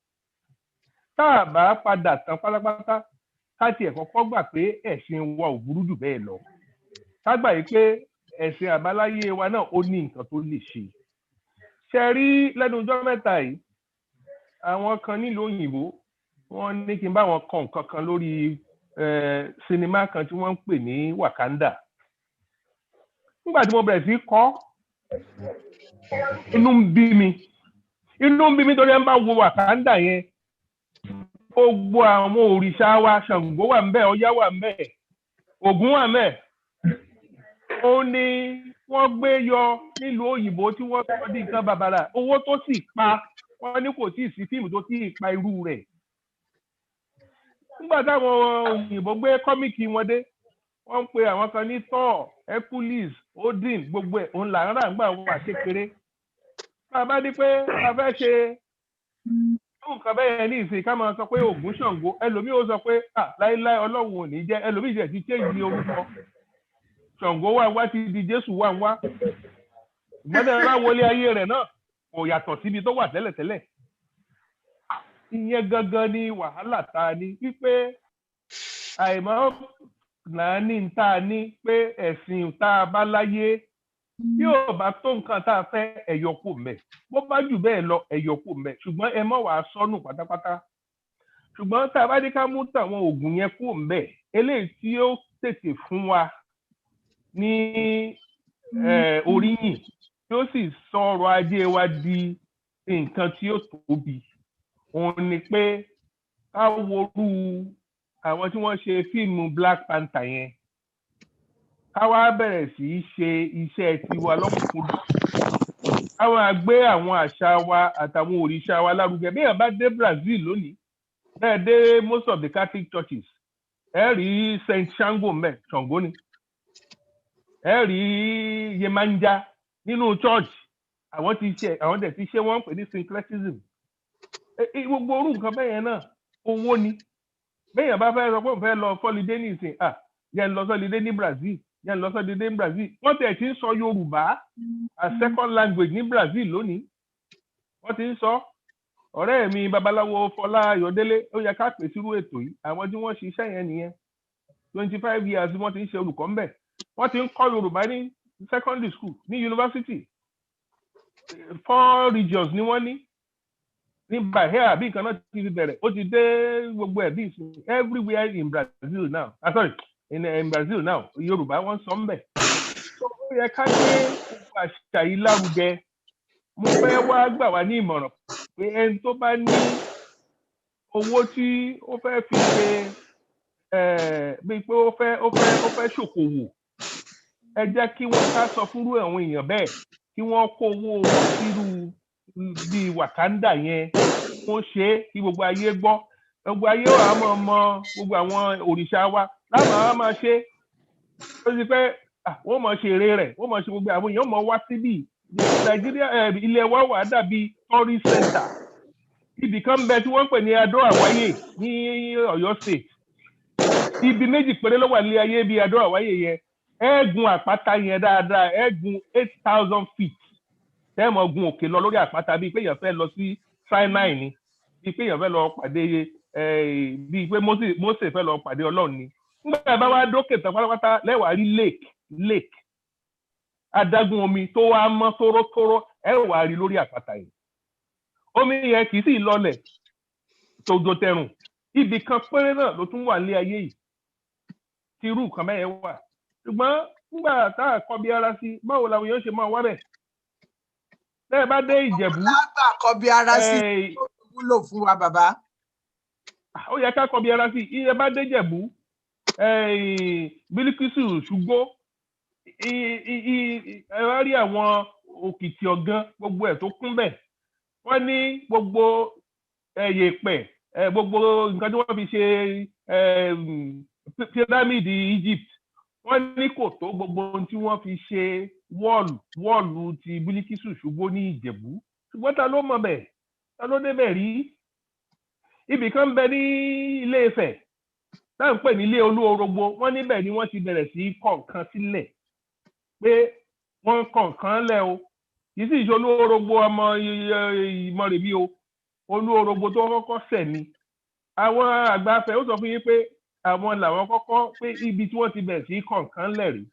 Tá a bá padà tán pátápátá, ká tiẹ̀ kọ́kọ́ gbà pé ẹ̀sìn wa ò burú jù bẹ́ẹ̀ lọ. Ká gbà yìí pé ẹ̀sìn àbáláyé wa náà ó ní nǹkan tó lè ṣe. Ṣé rí lẹ́nu ọjọ́ mẹ́ta yìí, àwọn kan nílùú òyìnbó wọ́n ní kí n bá wọn kọ nǹkan kan lórí sinimá kan tí wọ́n ń pè ní Wakanda. Nígbà tí mo bẹ̀rẹ̀ sí kọ́, inú ń bí mi torí ẹ ń bá wo Wakanda yẹn. Gbogbo àwọn òrìṣà wa, Ṣàngó wà ńbẹ̀, Ọya wà ńbẹ̀, Ògún wà ńbẹ̀. Ó ní wọ́n gbé yọ nílùú òyìnbó tí wọ́n sọ di nǹkan bàbàrà. Owó tó sì pa, wọ́n ní kò tíì sí fíìmù tó tíì pa irú rẹ̀. Nígbà táwọn òyìnbó gbé kọ́míkì wọn dé, wọ́n ń pe àwọn kan ní Thor, Hercules, Odin, gbogbo ẹ̀ òun là ń rà ńgbà wà kékeré. Bàbá ní pé a fẹ́ ṣe nǹkan bẹ́ẹ̀ ní ìsìn ká máa sọ pé Ògún Ṣàngó, ẹlòmíì ó sọ pé láíláí Ọlọ́run ò ní jẹ́, ẹlòmíì jẹ́ ti change orúkọ. Ṣàngó wà ti di Jésù wà ń wá. Ìgbọ́dọ̀ bá wọlé ayé rẹ̀ náà kò yàtọ̀ síbi tó wà tẹ́lẹ̀tẹ́lẹ̀. Ìyẹn gangan ni wàhálà tá a ní wípé àìmọ́ náà ní tá a ní pé ẹ̀sìn tá a bá láyé bí ò bá tó nǹkan tá a fẹ́ ẹ̀yọkù mẹ́, bó bá jù bẹ́ẹ̀ lọ ẹ̀yọkù mẹ́, ṣùgbọ́n ẹ mọ̀ wàá sọnù pátápátá. Ṣùgbọ́n tá a bá dé ká mú tàwọn oògùn yẹn kú mẹ́, eléyìí tí ó tètè fún wa ní oríyìn tí ó sì sọ ọrọ̀ ajé wa di nǹkan tí ó tóbi, òun ni pé ká worú àwọn tí wọ́n ṣe fíìmù Black Panther yẹn, ká wá bẹ̀rẹ̀ sí í ṣe iṣẹ́ tiwa lọ́kùnkúndùn. Káwọn àgbé àwọn àṣà wa àtàwọn òrìṣà wa lárugẹ. Bí èèyàn bá dé Brazil lónìí, bẹ́ẹ̀ dé most of the Catholic churches, ẹ rí Saint Shango mẹ́, Ṣàngó ni. Ẹ rí Yemanja nínú church, àwọn dẹ̀ ti ṣe wọ́n pè ní syncretism. Gbogbo orú nǹkan bẹ́ẹ̀ yẹn náà owó ni. Béèyàn bá fẹ́ sọ pé òun fẹ́ lọ fọ́lidé nìsín, yẹn lọ sọ́lidé ní Brazil yẹn lọ sọ́lidé ní Brazil wọ́n tẹ̀ tí ń sọ Yorùbá as second language ní Brazil lónìí wọ́n ti ń sọ ọ̀rẹ́ mi babaláwo Fọlá Ayọ̀délé ó yẹ ká pè sírú ètò yìí àwọn tí wọ́n ṣiṣẹ́ yẹn nìyẹn 25 years wọ́n ti ń ṣe olùkọ́ ńbẹ̀ wọ́n ti ń kọ́ Yorùbá ní secondary school ní university 4 regions ni wọ́n ní Bahia bí nǹkan náà ti fi bẹ̀rẹ̀ ó ti dé gbogbo ẹ̀ bí ìsìn everywhere in Brazil now in Brazil now Yorùbá wọ́n sọ ńbẹ̀ ó yẹ ká gbé gbogbo àṣà yìí lárugẹ mo fẹ́ wá gbà wá ní ìmọ̀ràn pé ẹni tó bá ní owó tí ó fẹ́ fi ṣe bíi pé ó fẹ́ ṣòkòwò ẹ jẹ́ kí wọ́n ká sọ fúrú àwọn èèyàn bẹ́ẹ̀ kí wọ́n kó owó sírú bíi Wakanda yẹn wọ́n ṣe é kí gbogbo ayé gbọ́ gbogbo ayé wà á mọ̀ gbogbo àwọn òrìṣà wa láwọn á máa ṣe ó sì pé wọ́n mọ̀ ṣe eré rẹ̀ wọ́n mọ̀ ṣe gbogbo àwọn èèyàn mọ̀ wá síbí Nàìjíríà ilẹ̀ wa wà dàbí tourist center ibì kan bẹ tí wọ́n ń pè ní Adó Àwáyè ní Ọ̀yọ́ state ibi méjì péré ló wà ní ayé bíi Adó Àwáyè yẹn gun àpáta yẹn dáadáa gun 8,000 feet tẹ́ẹ̀mọ̀ gun òkè lọ lórí àpáta bíi pé èèyàn fẹ́ lọ sí Sinai ni bíi pé èèyàn fẹ́ lọ pàdé bíi pé Mósè fẹ́ lọ pàdé Ọlọ́run ni nígbà bá wá dókè tán pátápátá lẹ́wàá rí lake adágún omi tó wá mọ́ tórótóró wà á rí lórí àpáta yìí omi yẹn kì í sì lọlẹ̀ tòjò tẹrùn ibì kan péré náà ló tún wà ní ayé yìí tí irú nǹkan bẹ́ẹ̀ wà ṣùgbọ́n nígbà tá a kọ́ bí ara sí báwo làwọn èèyàn ṣe máa wá bẹ̀ tẹ́ ẹ bá dé Ìjẹ̀bú lágbà kọ́ bí ara sí tó wúlò fún wa bàbá. ó yẹ ká kọ́ bí ara sí iye bá dé Ìjẹ̀bú Bílíkísù Ṣùgbó ẹ wá rí àwọn Òkìtì Ọ̀gán gbogbo ẹ̀ tó kún bẹ̀ wọ́n ní gbogbo yèèpẹ̀ gbogbo nǹkan tí wọ́n fi ṣe pyramidi Egypt wọ́n ní kò tó gbogbo ohun tí wọ́n fi ṣe wọ́ọ̀lù ti Bílíkísù Ṣùgbó ní Ìjẹ̀bú ṣùgbọ́n ta ló mọ̀ bẹ̀ ta ló débẹ̀ rí ibì kan bẹ ní Ilé Ifẹ̀ táà ń pè ní Ilé Olúorogbo wọ́n níbẹ̀ ni wọ́n ti bẹ̀rẹ̀ sí kọ́ nǹkan sílẹ̀ pé wọ́n kọ́ nǹkan lẹ̀ o kì í sì ṣe Olúorogbo ọmọ Ìmọ̀rèmí o Olúorogbo tó kọ́kọ́ ṣẹ̀ ni àwọn àgbàfẹ́ ó sọ fún yín pé àwọn làwọn kọ́kọ́ pé ibi tí wọ́n ti bẹ̀rẹ̀ sí kọ́ nǹkan lẹ̀ rí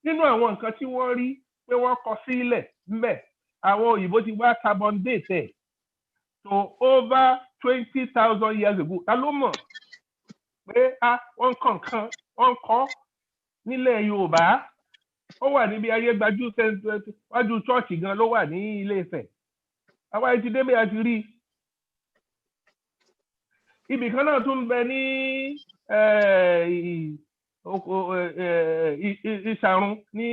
nínú àwọn nǹkan tí wọ́n rí pé wọ́n kọ sílẹ̀ ńbẹ̀ àwọn òyìnbó ti wá carbon date ẹ̀ to over 20,000 years ago ta ló mọ̀ pé wọ́n kọ́ nǹkan wọ́n kọ́ nílẹ̀ Yorùbá ó wà níbi ayé gbajú wájú ṣọ́ọ̀ṣì gan ló wà ní Ilé Ifẹ̀ àwa ti débẹ̀ àti rí ibì kan náà tún bẹ ní Ìṣàrun ní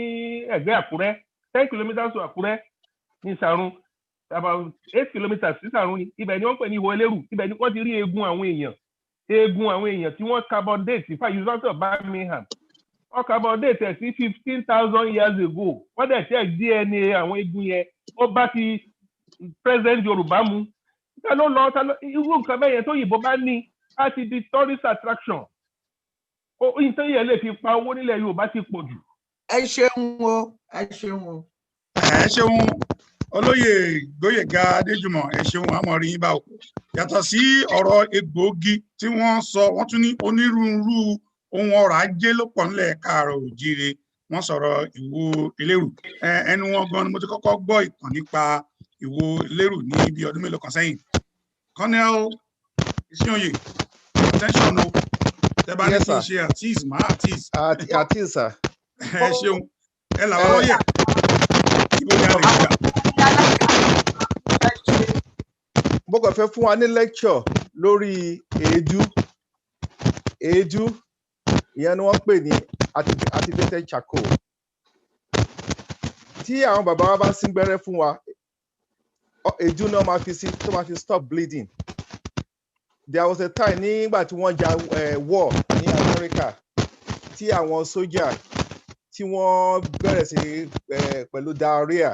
ẹ̀gbẹ́ Àkúrẹ́ 10 kilometers to Àkúrẹ́ ní Ìṣàrun about 8 kilometers sí Ìṣàrun ni ibẹ̀ ni wọ́n pè ní Ìwọ̀ Ẹlẹ́rù ibẹ̀ ni wọ́n ti rí eegun àwọn èèyàn tí wọ́n carbon date sí University of Birmingham wọ́n carbon date ẹ̀ sí 15,000 years ago wọ́n dẹ̀ check DNA àwọn eegun yẹn ó bá ti present Yorùbá mu ta ló lọ irú nǹkan bẹ́ẹ̀ yẹn tó yìnbó bá ní láti di tourist attraction ìtàn yẹn lè fi pa owó nílẹ̀ Yorùbá ti pọ̀ jù. ẹ ṣeun o ẹ ṣeun o. ẹ ṣeun Olóyè Gbóyèga Adéjùmọ̀ ẹ ṣeun àmọ̀rí yín bá o yàtọ̀ sí ọ̀rọ̀ egbòogi tí wọ́n sọ wọ́n tún ní onírúurú ohun ọrọ̀ ajé ló pọ̀ nílẹ̀ Káàárọ̀ Oòjíire wọ́n sọ̀rọ̀ Ìwó Ìlérù ẹnu wọn gan ni mo ti kọ́kọ́ gbọ́ ìtàn nípa Ìwó Ìlérù ní bí ọdún mélòó kan sẹ́yìn. Colonel Ìsínyòyè attention o tẹ bá ní kí n ṣe artiste máa artiste sir. ẹ ṣeun ẹ làwọn lọ́yẹ̀ ibo ni a lè gbà. mo kàn fẹ́ fún wa ní lecture lórí èédú ìyẹn ni wọ́n pè ní activated charcoal tí àwọn bàbá wa bá ń sín gbẹ́rẹ́ fún wa èédú náà máa fi sí tó máa fi stop bleeding. There was a time nígbà tí wọ́n jà war ní America tí àwọn sójà tí wọ́n bẹ̀rẹ̀ sí pẹ̀lú diarrhea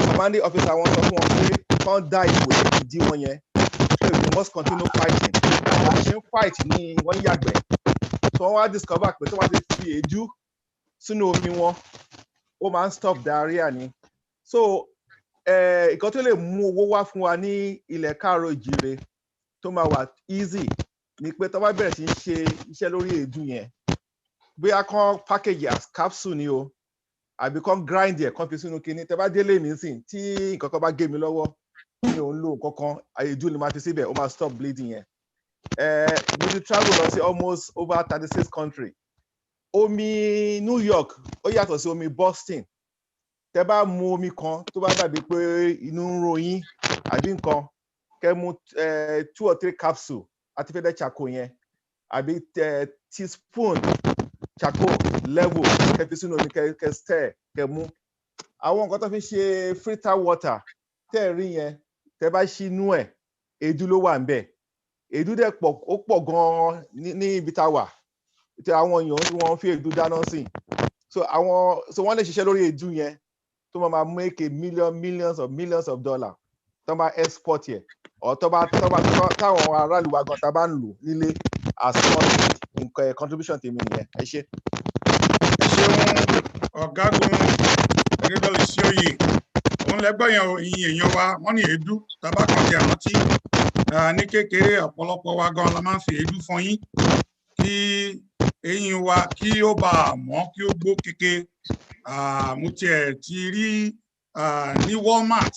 commanding officer wọn sọ fún wọn pé kán dá ìbò ìdí wọn yẹn so they must continue fighting wọ́n ṣe ń fight ní wọ́n yàgbẹ́ so so wọ́n wá discover pé tó bá ti fi èédú sínú omi wọn ó máa ń stop diarrhea ni so nǹkan tó lè mú owó wá fún wa ní ilẹ̀ káàárọ̀ ìjíire tó máa wà easy ni pé tó bá bẹ̀rẹ̀ sí í ṣe iṣẹ́ lórí èédú yẹn bóyá kán package as capsule ni o àbí kán grind ẹ̀ kán fi sínú kinní tẹ́ bá délé nísìn tí nǹkan kan bá gé mi lọ́wọ́ mi ò ń lo nǹkan kan èédú ni máa fi síbẹ̀ ó máa stop bleeding yẹn mo ti travel lọ sí almost over 36 countries omi New York ó yàtọ̀ sí omi Boston tẹ́ bá mu omi kan tó bá dàbí pé inú ń ro yín àbí nǹkan kẹ́ mu 2 or 3 capsule activated charcoal yẹn àbí teaspoon charcoal level kẹ́ fi sínú omi kẹ́ stir kẹ́ mu àwọn nǹkan tó fi ṣe filter water tẹ́ rí yẹn tẹ́ bá ṣí inú ẹ̀ èédú ló wà ńbẹ̀ èédú dẹ̀ pọ̀ ó pọ̀ gan-an ní ibi tá a wà tí àwọn èèyàn tí wọ́n fi èédú dáná sí so wọ́n lè ṣiṣẹ́ lórí èédú yẹn tó máa make a millions of dollars tó bá export yẹ or táwọn aráàlú wa gan tá bá ń lò nílé as nǹkan contribution tèmi nìyẹn ẹ ṣé. ẹ ṣeun ọ̀gágun Adébọ̀lẹ̀ Ṣóyè òun lẹ́gbọ́n yẹn èèyàn wa wọ́n ní èédú tabakọ̀tì àrántí ní kékeré ọ̀pọ̀lọpọ̀ wa gan la máa ń fi èédú fọyín kí eyín wa kí ó bá mọ́ kí ó gbó kéke mo tiẹ̀ ti rí ní Walmart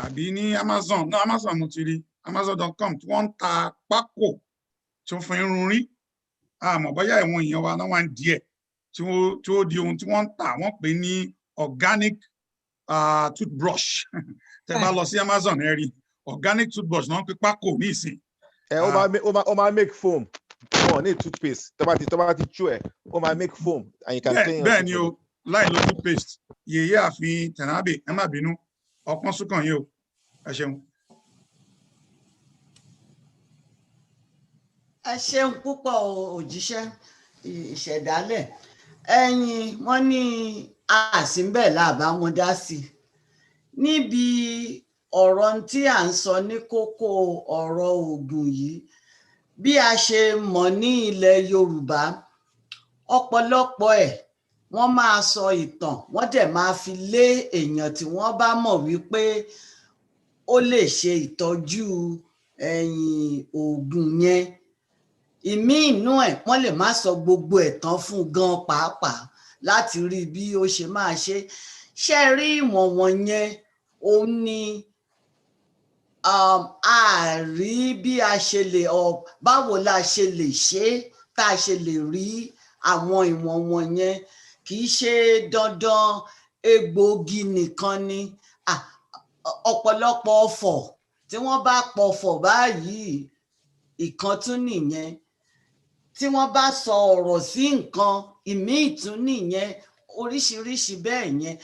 àbí ní Amazon mo ti rí Amazon.com tí wọ́n ń ta pákò tó fi irun rí àmọ́ bóyá ìwọ̀n èèyàn wa náà wà ń díẹ̀ tí ó di ohun tí wọ́n ń tà wọ́n pè ní organic toothbrush tẹ́ bá lọ sí Amazon ẹ rí organic toothbrush náà ń pè pákò ní ìsìn. ó máa make foam wọn ní toothpaste tó bá ti chew ẹ ó máa make foam and you can clean your teeth. bẹ́ẹ̀ ni o láì lo toothpaste yèyé àfin tẹ̀nábì ẹ má bínú ọpọ́n súnkàn yìí o ẹ ṣeun. ẹ ṣeun púpọ̀ òjíṣẹ́ ìṣẹ̀dálẹ̀ ẹ̀yin wọ́n ní àsìnbẹ̀ làbá wọn dá sí níbi ọ̀rọ̀ tí à ń sọ ní kókó ọ̀rọ̀ oògùn yìí bí a ṣe mọ̀ ní ilẹ̀ Yorùbá ọ̀pọ̀lọpọ̀ ẹ̀ wọ́n máa sọ ìtàn wọ́n dẹ̀ máa fi lé èèyàn tí wọ́n bá mọ̀ wípé ó lè ṣe ìtọ́jú oògùn yẹn ìmí inú ẹ̀ wọ́n lè má sọ gbogbo ẹ̀ tán fún gan pàápàá láti rí bí ó ṣe máa ṣe rí ìwọ̀n wọ̀nyẹn òun ni a rí bí a ṣe lè báwo la ṣe lè ṣe tá a ṣe lè rí àwọn ìwọ̀n wọ̀nyẹn kì í ṣe dandan egbòogi nìkan ni ọ̀pọ̀lọpọ̀ ọ̀fọ̀ tí wọ́n bá pọ̀fọ̀ báyìí ìkan tún nìyẹn tí wọ́n bá sọ ọ̀rọ̀ sí nǹkan ìmíì tún nìyẹn oríṣiríṣi bẹ́ẹ̀ yẹn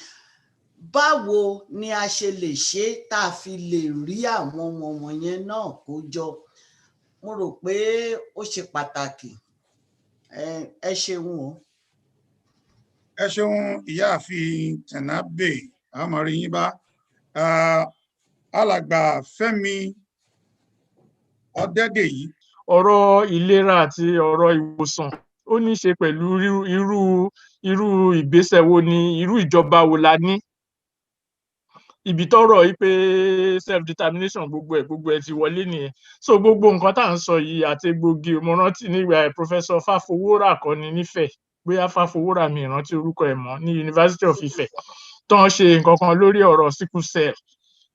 báwo ni a ṣe lè ṣe tá a fi lè rí àwọn wọ̀nyẹn náà kó jọ mo rò pé ó ṣe pàtàkì ẹ ṣeun o. ẹ ṣeun ìyáàfin tẹ̀nábè àmọ́rí yín bá alàgbà Fẹ́mi Ọdẹ́dèyí. ọ̀rọ̀ ìlera àti ọ̀rọ̀ ìwòsàn ó ní í ṣe pẹ̀lú irú ìgbésẹ̀ wo ni irú ìjọba wo la ní ibi tọ́rọ̀ yìí pé self determination gbogbo ẹ̀ ti wọlé nìyẹn so gbogbo nǹkan tá à ń sọ yìí àti egbògi mo rántí nígbà Professor Fáfowórà kan ní nífẹ̀ẹ́ bóyá Fáfowórà mi ìrántí orúkọ ẹ̀ mọ́ ní University of Ife tó ń ṣe nǹkan kan lórí ọ̀rọ̀ sickle cell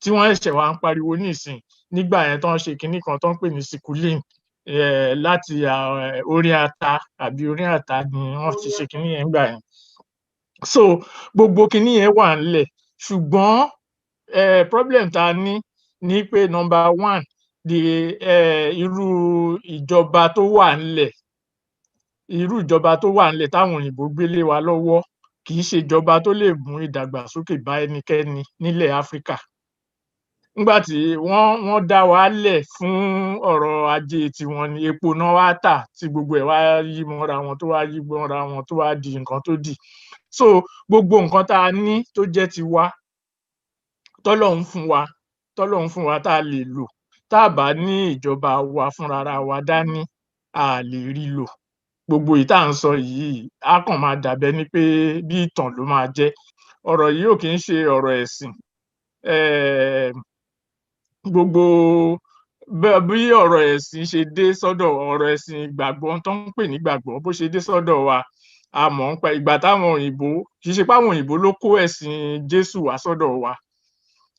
tí wọ́n ẹ̀ṣẹ̀ wá ń pariwo nísìn nígbà yẹn tó ń ṣe kinní kan tó ń pè ní sikulin láti orí ata àbí orí ata ni wọ́n ti ṣe kinní yẹn gbà yẹn so gbogbo kinní yẹn wà ńlẹ̀ ṣùgbọ́n problem tá a ní pé number one irú ìjọba tó wà ńlẹ̀ táwọn òyìnbó gbélé wa lọ́wọ́ kì í ṣe ìjọba tó lè mú ìdàgbàsókè bá ẹnikẹ́ni nílẹ̀ Áfíríkà nígbà tí wọ́n dá wa lẹ̀ fún ọ̀rọ̀ ajé tiwọn ni epo náà wá tà tí gbogbo ẹ̀ wá yí mọ́ra wọn tó wá di nǹkan tó dì so gbogbo nǹkan tá a ní tó jẹ́ tiwa tọ́lọ́run fún wa tá a lè lò tá a bá ní ìjọba wa fúnra wa dání a lè rí lò gbogbo yìí tá à ń sọ yìí á kàn máa dàbẹ́ ni pé bí ìtàn ló máa jẹ́. Ọ̀rọ̀ yìí ò kì í ṣe ọ̀rọ̀ ẹ̀sìn. Gbogbo bí ọ̀rọ̀ ẹ̀sìn ṣe dé sọ́dọ̀ ọ̀rọ̀ ẹ̀sìn ìgbàgbọ́ tó ń pè ní ìgbàgbọ́ bó ṣe dé sọ́dọ̀ wa a mọ̀ ń pa ìgbà táwọn òyìnbó kì í ṣe páwọn òyìnbó ló kó ẹ̀sìn Jésù wá sọ́dọ̀ wa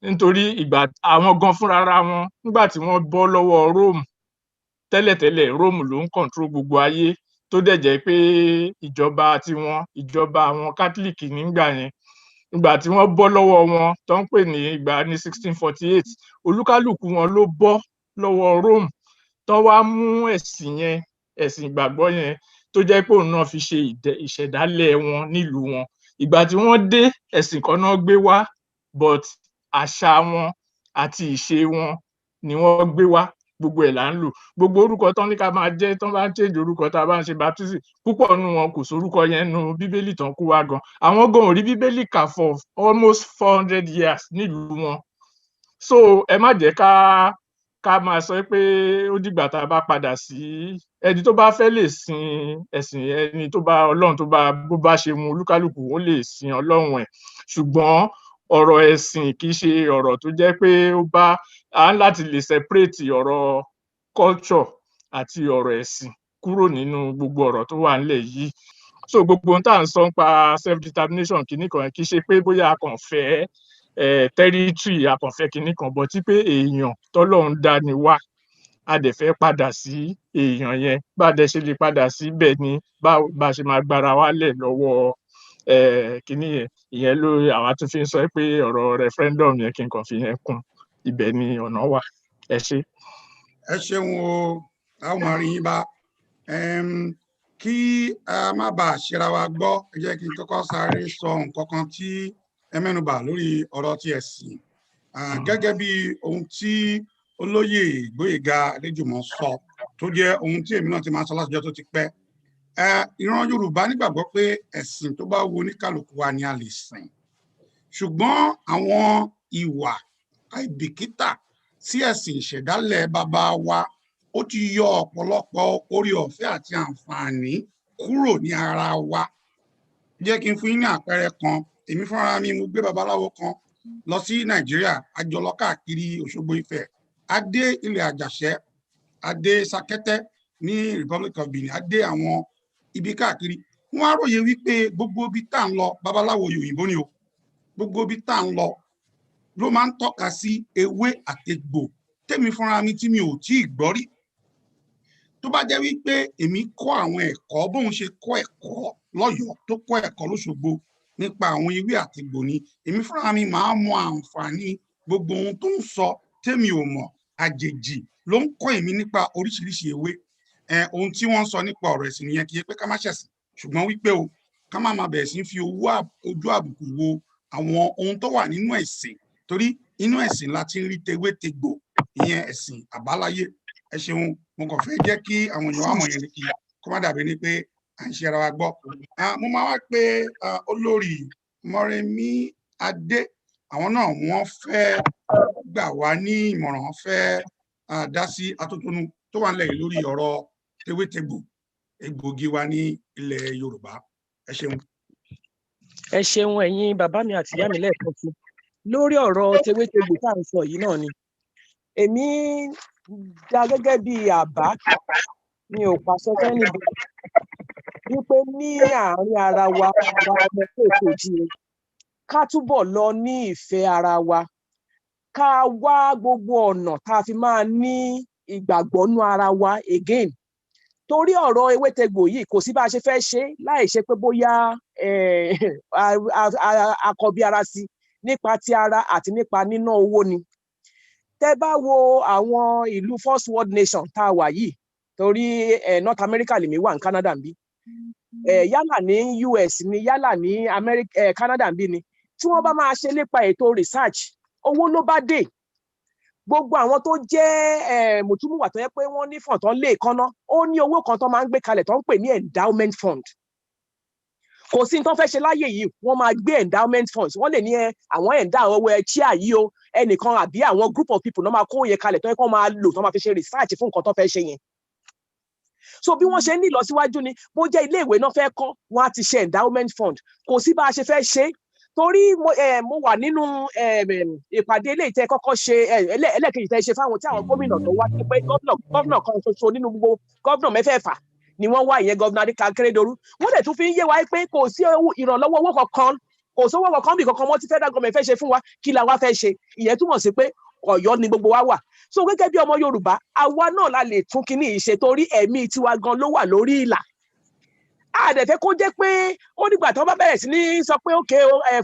nítorí ìgbà àwọn gan fúnra wọn nígbà tí wọ́n bọ́ lọ́wọ́ Róòmù tẹ́lẹ̀tẹ́lẹ̀ Róòmù ló ń control gbogbo ayé tó dẹ̀ jẹ́ pé ìjọba àwọn Kátólíìkì nígbà yẹn ìgbà tí wọ́n bọ́ lọ́wọ́ wọn tó ń pè ní ìgbà ní 1648 olúkálùkù wọn ló bọ́ lọ́wọ́ Róòmù tó wá mú ẹ̀sìn yẹn ẹ̀sìn ìgbàgbọ́ yẹn tó jẹ́ pé òun náà fi ṣe ìṣẹ̀dálẹ̀ wọn nílùú wọn. Ìgbà tí wọ́n dé ẹ̀sìn kan náà gbé wá but àṣà wọn àti ìṣe wọn ni wọ́n gbé wá gbogbo ẹ̀ là ń lò. Gbogbo orúkọ tán ní ká máa jẹ́ tán bá ń change orúkọ tá a bá ń ṣe baptism púpọ̀ nínú wọn kò sórúkọ yẹn nínú bíbélì tán kó wá gan. Àwọn gan ò rí bíbélì kà for almost 400 years nílùú wọn. So ẹ má jẹ́ ká máa sọ pé ó dìgbà tá a bá padà sí ẹni tó bá fẹ́ lè sin ẹ̀sìn ẹni tó bá Ọlọ́run tó bá bó bá ṣe mu olúkálùkù ó lè sin Ọlọ́run ẹ̀ ṣùgbọ́n ọ̀rọ̀ ẹ̀sìn kì í ṣe ọ̀rọ̀ tó jẹ́ pé ó bá a ń láti lè separate ọ̀rọ̀ culture àti ọ̀rọ̀ ẹ̀sìn kúrò nínú gbogbo ọ̀rọ̀ tó wà nílẹ̀ yìí. So gbogbo ohun tá à ń sọ nípa self determination kìíní kan kì í ṣe pé bóyá a kàn fẹ́ territory a kàn fẹ́ kìíní kan bọ́ tí pé èèyàn tọ́lọ́run dá ni wá a dẹ̀ fẹ́ padà sí èèyàn yẹn bá a dẹ̀ ṣe lè padà síbẹ̀ ni bá a ṣe máa gbára wálẹ̀ lọ́wọ́ kìíní yẹn ìyẹn ló àwa tún fi ń sọ pé ọ̀rọ̀ referendum yẹn kí n kàn fi yẹn kún ibẹ̀ ni ọ̀nà wà. Ẹ ṣé. Ẹ ṣeun o a ó máa rí yín bá kí a má bàa ṣera wa gbọ́ ẹ jẹ́ kí n kọ́kọ́ sáré sọ nǹkan kan tí ẹ mẹ́nubà lórí ọ̀rọ̀ ti ẹ̀sìn gẹ́gẹ́ bí ohun tí olóyè Gbóyèga Adéjùmọ̀ sọ tó jẹ́ ohun tí èmi náà ti máa sọ látọjọ́ tó ti pẹ́. Ìran Yorùbá nígbàgbọ́ pé ẹ̀sìn tó bá wo oníkàlùkù wa ni a lè sìn ṣùgbọ́n àwọn ìwà àìbìkítà sí ẹ̀sìn ìṣẹ̀dálẹ̀ bàbá wa ó ti yọ ọ̀pọ̀lọpọ̀ orí ọ̀fẹ́ àti àǹfààní kúrò ní ara wa. Jẹ́ kí n fún yín ní àpẹẹrẹ kan èmi fúnra mi mo gbé babaláwo kan lọ sí Nàìjíríà a jọ lọ káàkiri Òṣogbo Ifẹ̀ a dé ilẹ̀ Àjàṣẹ́ a dé Sakẹ́tẹ́ ní Republic of Benin a dé àwọn ibi káàkiri wọ́n á ròyìn wípé gbogbo ibi tá à ń lọ babaláwo òyìnbó ni o gbogbo ibi tá à ń lọ ló máa ń tọ́ka sí ewé àtegbò tèmi fúnra mi tí mi ò tí ì gbọ́ rí. Tó bá jẹ́ wípé èmi kọ́ àwọn ẹ̀kọ́ bóun ṣe kọ́ ẹ̀kọ́ lọ́yọ̀ọ́ tó kọ́ ẹ̀kọ́ lóṣogbo nípa àwọn ewé àtegbò ni èmi fúnra mi máa mọ àǹfààní gbogbo ohun tó ń sọ tèmi ò mọ̀ àjèjì ló ń kọ́ èmi nípa oríṣiríṣi ewé. Ohun tí wọ́n sọ nípa ọ̀rọ̀ ẹ̀sìn nìyẹn kì í pé ká má ṣẹ̀sìn ṣùgbọ́n wípé o ká má máa bẹ̀rẹ̀ sí fi ojú àbùkù wo àwọn ohun tó wà nínú ẹ̀sìn torí inú ẹ̀sìn la ti ń rí tewé tegbò ìyẹn ẹ̀sìn àbáláyé. Ẹ ṣeun mo kàn fẹ́ jẹ́ kí àwọn èèyàn àmọ̀ yẹn kí kó má dàbí ni pé à ń ṣe ara wa gbọ́. Mo máa wá pé olórí Mọ́remí Adé àwọn náà wọ́n fẹ́ gbà wá ní ìmọ̀ràn wọ́n fẹ́ dá sí atótónu tó wà nílẹ̀ lórí ọ̀rọ̀ tewétegbò egbògi wa ní ilẹ̀ Yorùbá. Ẹ ṣeun. Ẹ ṣeun ẹ̀yin bàbá mi àti ìyá mi lẹ́ẹ̀kan sí lórí ọ̀rọ̀ tewétegbò tá à ń sọ yìí náà ni èmi dá gẹ́gẹ́ bí àbá mi ò pàṣẹ fẹ́nìbọ̀ wípé ní àárín ara wa ọmọ kóòtù jíire ká túbọ̀ lọ ní ìfẹ́ ara wa ká wá gbogbo ọ̀nà tá a fi máa ní ìgbàgbọ́ nú ara wa again torí ọ̀rọ̀ ewétegbò yìí kò sí bá a ṣe fẹ́ ṣe láì ṣe pé bóyá akọbi ara sí nípa ti ara àti nípa níná owó ni. Tẹ́ bá wo àwọn ìlú first world nation tá a wà yìí torí North America lèmi wà ní Canada ń bí yálà ní US ni yálà ní Canada ń bí ni tí wọ́n bá máa ṣe nípa ètò research owó ló bá dé gbogbo àwọn tó jẹ́ mùtúmùwà tó yẹ pé wọ́n ní fọ̀n tán lè kánná ó ní owó kan tó máa ń gbé kalẹ̀ tó ń pè ní endowment fund kò sí tó fẹ́ ṣe láyé yìí wọ́n máa gbé endowment funds wọ́n lè ní àwọn ẹ̀dá owó chia yìí o ẹnìkan àbí àwọn group of people náà máa kó yẹ kalẹ̀ tó yẹ kó máa lò tó máa fi ṣe research fún nǹkan tó fẹ́ ṣe yẹn so bí wọ́n ṣe ní ìlọsíwájú ni bó jẹ́ ilé ìwé náà fẹ́ kọ́ wọ́n á ti ṣe endowment fund kò sí bá a ṣe fẹ́ ṣe torí mo wà nínú ìpàdé ilé ìtẹ́ kọ́kọ́ ṣe ẹlẹ́ẹ̀kejì tẹ́ ṣe fáwọn tí àwọn gómìnà tó wá pé gómìnà kan ṣoṣo nínú gbogbo gómìnà mẹ́fẹ̀ẹ̀fà ni wọ́n wá ìyẹn gómìnà Akérédolú wọ́n dẹ̀ tún fi ń yé wa pé kò sí ìrànlọ́wọ́ owó kankan kò sówó kankan bí kankan mọ́ tí federal government fẹ́ ṣe fún wa kí la wá fẹ́ ṣe ìyẹn túmọ̀ sí pé Ọ̀yọ́ ni gbogbo wa wà so gẹ́gẹ́ bí ọmọ Yorùbá àwa náà la lè tún kíní ìṣe torí ẹ̀mí tiwa gan ló wà lórí ìlà àdẹ̀fẹ́ kó jẹ́ pé ó nígbà tó bá bẹ̀rẹ̀ sí ní sọ pé òkè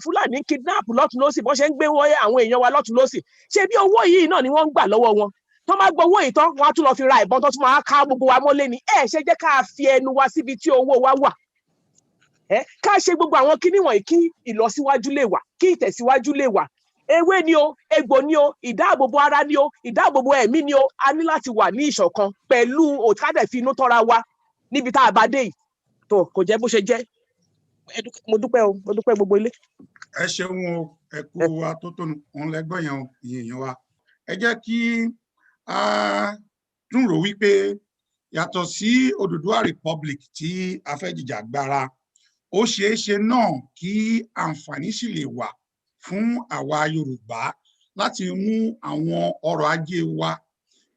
Fúlàní kidnap lọ́tún lọ́sì bọ́n ṣe ń gbé àwọn èèyàn wa lọ́tún lọ́sì ṣé bí owó yìí náà ni wọ́n ń gbà lọ́wọ́ wọn tó máa gbowó yìí tán wọ́n á tún lọ fi ra ìbọn tó tún máa ká gbogbo wa mọ́lé ni ṣe jẹ́ ká fi ẹnu wa síbi tí owó wa wà ká ṣe gbogbo àwọn kíní wọ̀nyí kí ìlọsíwájú lè wà kí ìtẹ̀síwájú lè wà ewé ni o egbò ni o ìdáàbòbò ara ni o ìdáàbòbò ẹ̀mí ni o a ní láti wà ní ìṣọ̀kan pẹ̀lú òtádẹ̀ fi inú tọ́ra wa níbi tá a bá dé yìí tó kò jẹ́ bó ṣe jẹ́ mo dúpẹ́ gbogbo ilé. ẹ ṣeun o ẹ kú atótónu òun lẹgbọn yẹn o ìyẹn wa ẹ jẹ́ kí a tún rò wípé yàtọ̀ sí Odùduwà Republic tí a fẹ́ jìjàgbara ó ṣeé ṣe náà kí àǹfààní sì lè wà fún àwa Yorùbá láti mú àwọn ọrọ̀ ajé wa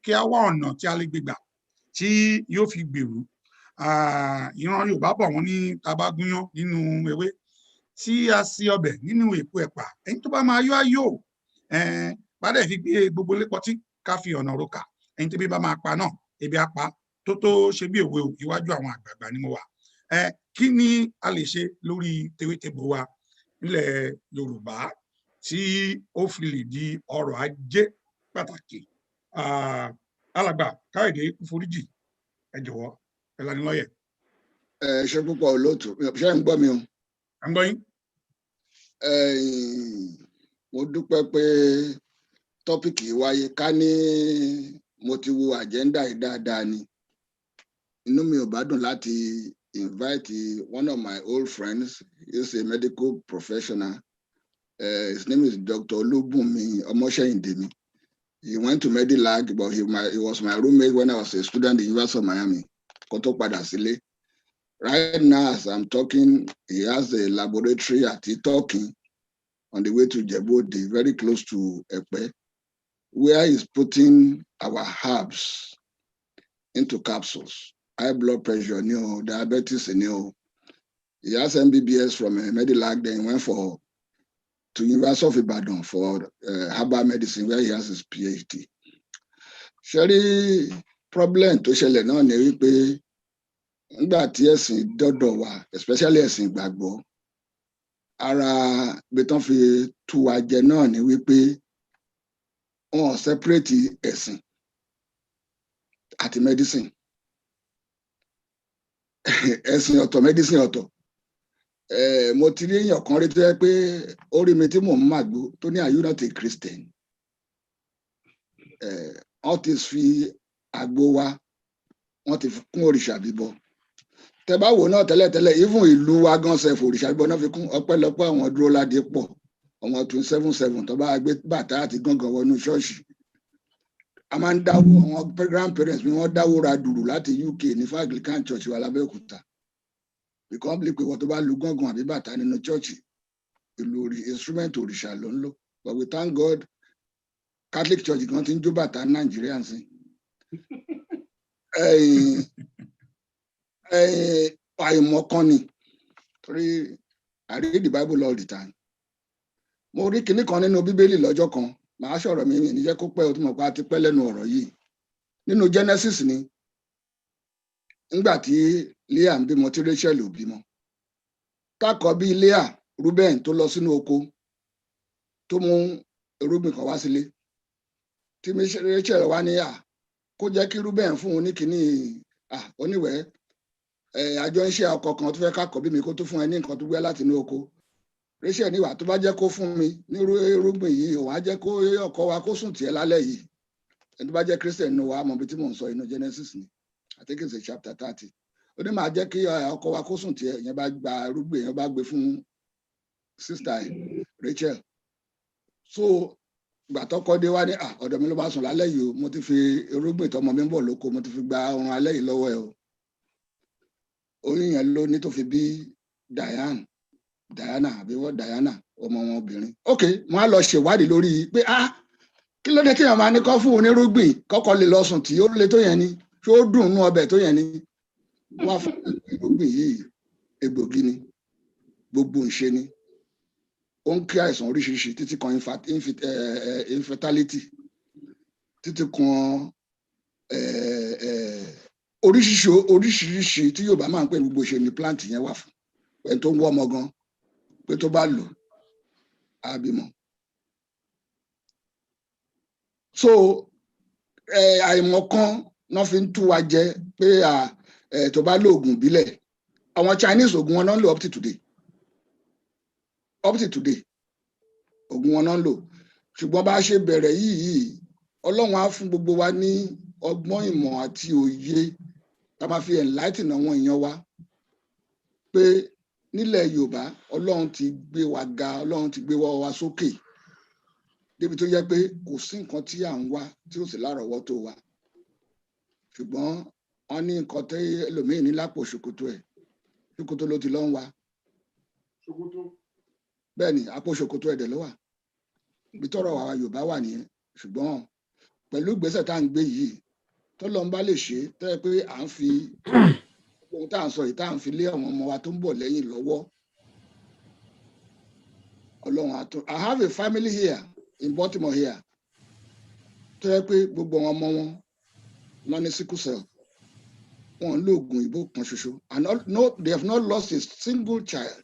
kí a wá ọ̀nà tí a lè gbégbà tí yóò fi gbèrú ìran Yorùbá bọ̀ wọ́n ní tabagúnyán nínú ewé tí a sí ọbẹ̀ nínú èpo ẹ̀pà ẹni tó bá máa yọ ayò padà fi gbé gbogbo lépọtí ká fi ọ̀nà roka ẹni tó bí bá máa pa náà ebi apá tó ṣe bí òwe iwájú àwọn àgbààgbà ni mo wà kí ni a lè ṣe lórí tewétegbò wa nílẹ̀ Yorùbá tí ó fi lè di ọrọ̀ ajé pàtàkì alàgbà Káyọ̀dé Kúforíjì ẹ jọ̀wọ́ ẹ lani lọ́yẹ̀. ṣe púpọ̀ olóòtú ṣe ń gbọ́ mi o. à ń gbọ́ yín. mo dúpẹ́ pé tọ́pìkì wáyé ká ní mo ti wo àjẹ́ndà yìí dáadáa ni inú mi ò bá dùn láti invite one of my old friends. He's a medical professional. His name is Dr. Olubunmi Omoseyindemi. He went to Medilag, but he was my roommate when I was a student at the University of Miami. Koto Padasile. Right now, as I'm talking, he has a laboratory at Itokin on the way to Djibouti, very close to Epe, where he's putting our herbs into capsules. High blood pressure, diabetes, He has MBBS from Medilag, then he went to University of Ibadan for herbal medicine, where he has his PhD. Ṣẹ́rí problem tó ṣẹlẹ̀ náà ni wípé nígbà tí ẹ̀sìn dọ́dọ̀ wa, especially ẹ̀sìn ìgbàgbọ́, ara ibi tán fi tú wa jẹ náà ni wípé wọ́n separate ẹ̀sìn àti medicine. Ẹ̀sìn ọ̀tọ̀, medicine ọ̀tọ̀. Mo ti rí èèyàn kan rí tó yẹ pé ó rí mi tí mò ń màgbó tó ní are you not a Christian? Wọ́n ti fi àgbo wa wọ́n ti kún òrìṣà bíbọ. Tẹ́ bá wò náà tẹ́lẹ̀tẹ́lẹ̀ even ìlú wa gan sef òrìṣà bíbọ náà fi kún ọpẹ́lọpẹ́ àwọn dúró ládé pọ̀ àwọn 277 tó bá gbé bàtà àti gángan wọnú ṣọ́ọ̀ṣì. A máa ń dáwó àwọn grandparents mi wọ́n dáwó ra dùrù láti UK ní Anglican Church wa lábẹ́òkúta. Because bí pé wọ́n tó bá lu gángan àbí bàtà nínú church ìlú instrument òrìṣà ló ń lò. But we thank God Catholic Church kan ti ń jó bàtà Nàìjíríà sí. Àìmọ̀kan ni torí I read the Bible all the time. Mo rí kinní kan nínú Bíbélì lọ́jọ́ kan màá sọ̀rọ̀ mi ní jẹ́ kó pẹ́ o tí mo pa ti pẹ́ lẹ́nu ọ̀rọ̀ yìí. Nínú Genesis ni nígbà tí Leah ń bímọ tí Rachel ò bímọ. Tákọ̀ bí Leah Reuben tó lọ sínú oko tó mú irúgbìn kan wá sílé. Tí Rachel wá ní kó jẹ́ kí Reuben fún un ní kinní oníwẹ̀ẹ́ àjọ ń ṣe ọkọ̀ kan tó fẹ́ kákọ̀ bí mi kó tó fún ẹ ní nǹkan tó gbé láti inú oko. Rachel níwà tó bá jẹ́ kó fún mi ní irúgbìn yìí òun á jẹ́ kó ọkọ wa kó sùn tiẹ̀ lálẹ́ yìí. Ẹni tó bá jẹ́ Christian nínú wa mọ̀ bí tí mò ń sọ inú Genesis ni. I think it's a chapter 30. Ó ní máa jẹ́ kí ọkọ wa kó sùn tiẹ̀ ìyẹn bá gba irúgbìn ìyẹn bá gbé fún sister Rachel. So ìgbà tọ́kọ dé wá ní ọ̀dọ̀ mi ló bá sùn lálẹ́ yìí o mo ti fi irúgbìn tọmọ mi ń bọ̀ lóko mo ti fi gba oorun alẹ́ yìí lọ́wọ́ ẹ o oyún yẹn ló ní tó fi bí Diana àbí wọ́n Diana ọmọ wọn obìnrin ok wọ́n á lọ ṣèwádìí lórí pé kí ló dé tí èèyàn máa ní kọ́ fún onírúgbìn kọ́kọ́ lè lọ sùn tí ó le tó yẹn ni tí ó dùn nú ọbẹ̀ tó yẹn ni wọ́n á fún irúgbìn yìí egbògi ni gbogbo ìṣe ni ó ń kí àìsàn oríṣiríṣi títí kan infertility títí kan oríṣiríṣi tí Yorùbá máa ń pè gbogbo ìṣe ni plant yẹn wà fún ẹni tó ń wọ́ ọmọ gan pé tó bá lò á bímọ. So àìmọ̀kan náà fi ń tú wa jẹ pé tó bá lo oògùn ìbílẹ̀ àwọn Chinese oògùn wọn náà ń lò up to today oògùn wọn náà ń lò ṣùgbọ́n bá a ṣe bẹ̀rẹ̀ yìí Ọlọ́run á fún gbogbo wa ní ọgbọ́n ìmọ̀ àti òye tá a máa fi enlighten àwọn èèyàn wa pé nílẹ̀ Yorùbá Ọlọ́run ti gbé wa ga Ọlọ́run ti gbé wa sókè débi tó yẹ pé kò sí nǹkan tí à ń wá tí ó sì lárọ̀ọ́wọ́tó wa ṣùgbọ́n wọ́n ní nǹkan tí ẹlòmíín ní lápò ṣòkòtò ẹ̀ ṣòkòtò ló ti lọ ń wa bẹ́ẹ̀ ni àpò ṣòkòtò ẹ̀dẹ̀ ló wà ibi tọ́rọ̀ àwa Yorùbá wà nìyẹn ṣùgbọ́n pẹ̀lú ìgbésẹ̀ tá à ń gbé yìí tọ́lọ́run bá lè ṣe tẹ́ ẹ pé à ń fi ohun tá à ń sọ yìí tá à ń fi lé àwọn ọmọ wa tó ń bọ̀ lẹ́yìn lọ́wọ́ Ọlọ́run àtún I have a family here in Baltimore here tó yẹ pé gbogbo àwọn ọmọ wọn lọ ní sickle cell wọn ń lo oògùn ìbò kan ṣoṣo and they have not lost a single child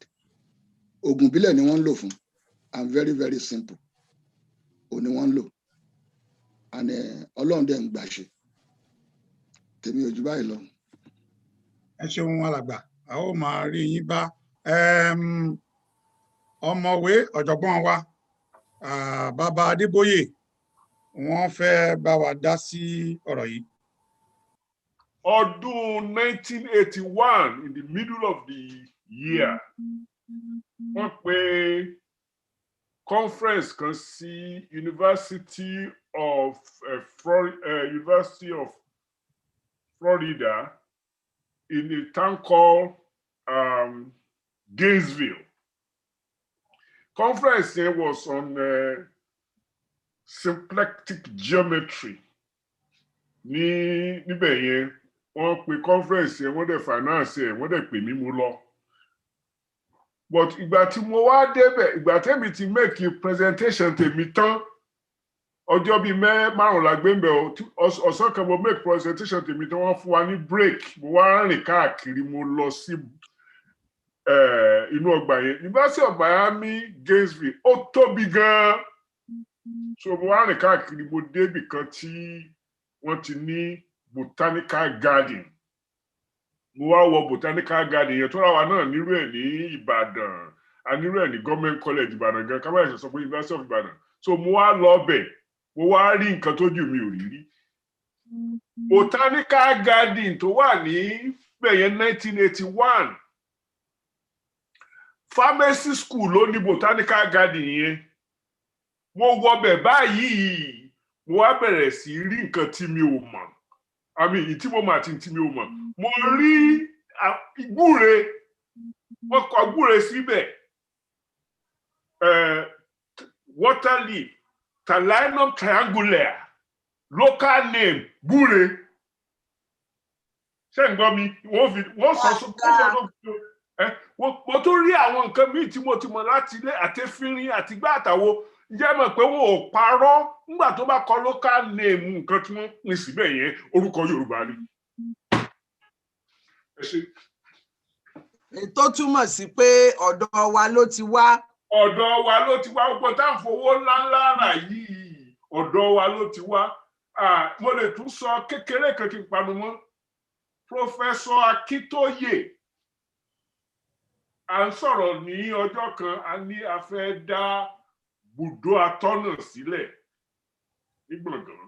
oògùn ìbílẹ̀ ni wọ́n ń lò fún and very very simple òní wọ́n ń lò and Ọlọ́run dẹ̀ ń gbà ṣe tèmi ò jù báyìí lọ. Ẹ ṣeun alàgbà a ó máa rí yín bá ọ̀mọ̀wé ọ̀jọ̀gbọ́n wa bàbá Adébóyè wọ́n fẹ́ bá wa dá sí ọ̀rọ̀ yìí. Ọdún 1981 in the middle of the year wọ́n pe conference kan sí University of Florida in a town called Gainesville. Conference here was on symplectic geometry. Níbẹ̀ yẹn wọ́n pe conference yẹn wọ́n dẹ̀ finance yẹn wọ́n dẹ̀ pè mí mo lọ. But ìgbà tí mo wá débẹ̀ ìgbà tẹ́mi ti make presentation tèmi tán ọjọ́ bíi márùnlá gbẹ̀mbẹ̀ ọ̀sán kan mo make presentation tèmi tán wọ́n fún wa ní break mo wá rìn káàkiri mo lọ sí inú ọgbà yẹn University of Miami Gainesville ó tóbi gan-an so mo wá rìn káàkiri mo débì kan tí wọ́n ti ní botanical garden mo wá wọ botanical garden yẹn tó ra wa náà nírú ẹ̀ ní Ìbàdàn a nírú ẹ̀ ní Government College Ìbàdàn gan kábàáyé ṣe sọ pé University of Ìbàdàn so mo wá lọ bẹ̀ mo wá rí nǹkan tójú mi ò rí rí botanical garden tó wà ní bẹ̀yẹn 1981 pharmacy school ló ní botanical garden yẹn mo wọbẹ̀ báyìí mo wá bẹ̀rẹ̀ sí rí nǹkan tí mi ò mọ̀ àmì tí mo mọ̀ àti tí mi ò mọ̀ mo rí gbúre wọ́n kọ gbúre síbẹ̀ water leaf Talinum triangulaire local name gbúre ṣé ń gbọ́ mi wọ́n sọ mo tún rí àwọn nǹkan míì tí mo ti mọ̀ láti ilé àtẹfínrín àtìgbà àtàwo ǹjẹ́ mọ̀ pé wọn ò parọ́ nígbà tó bá kọ local name nǹkan tí wọ́n pín síbẹ̀ yẹn orúkọ Yorùbá ni. Tó túmọ̀ sí pé ọ̀dọ̀ wa ló ti wá. Ọ̀dọ̀ wa ló ti wá gbogbo tá à ń fowó ńláńlá rà yìí ọ̀dọ̀ wa ló ti wá. Mo lè tún sọ kékeré kan kí n panu mọ́ Professor Akíntóyè à ń sọ̀rọ̀ ní ọjọ́ kan a ní a fẹ́ dá bùdó atọ́nà sílẹ̀ ní gbọ̀ngàn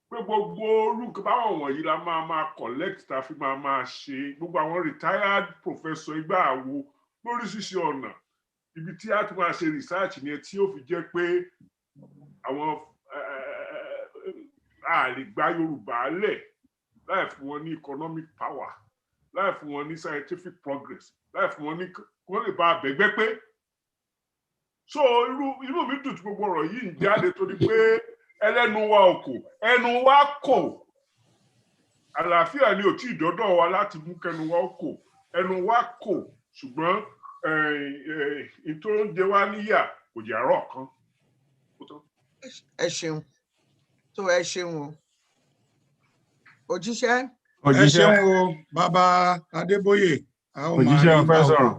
pé gbogbo orúkọ báwọn wọ̀nyí la máa collect ta fi máa ṣe gbogbo àwọn retired professor igbá àwo lóríṣiríṣi ọ̀nà ibi tí a ti máa ṣe research ni tí ó fi jẹ́ pé àwọn àlègbà Yorùbá lẹ̀ láì fún wọn ní economic power láì fún wọn ní scientific progress láì fún wọn ní kó lè bá abẹ́gbẹ́ pé so inú mi dùn tí gbogbo ọ̀rọ̀ yìí ń jáde torí pé ẹlẹ́nu wa ò kò ẹnu wa kò àlàáfíà ni ò tí ì dọ́dọ̀ wa láti mú kẹnu wa kò ẹnu wa kò ṣùgbọ́n ètò oúnjẹ wa níyà kò jẹ́ àárọ̀ kan. ẹ ṣeun tó ẹ ṣeun o òjíṣẹ́. ẹ ṣeun o bàbá Adébóyè a ó máa rí òjíṣẹ́ fẹ́ sọ̀rọ̀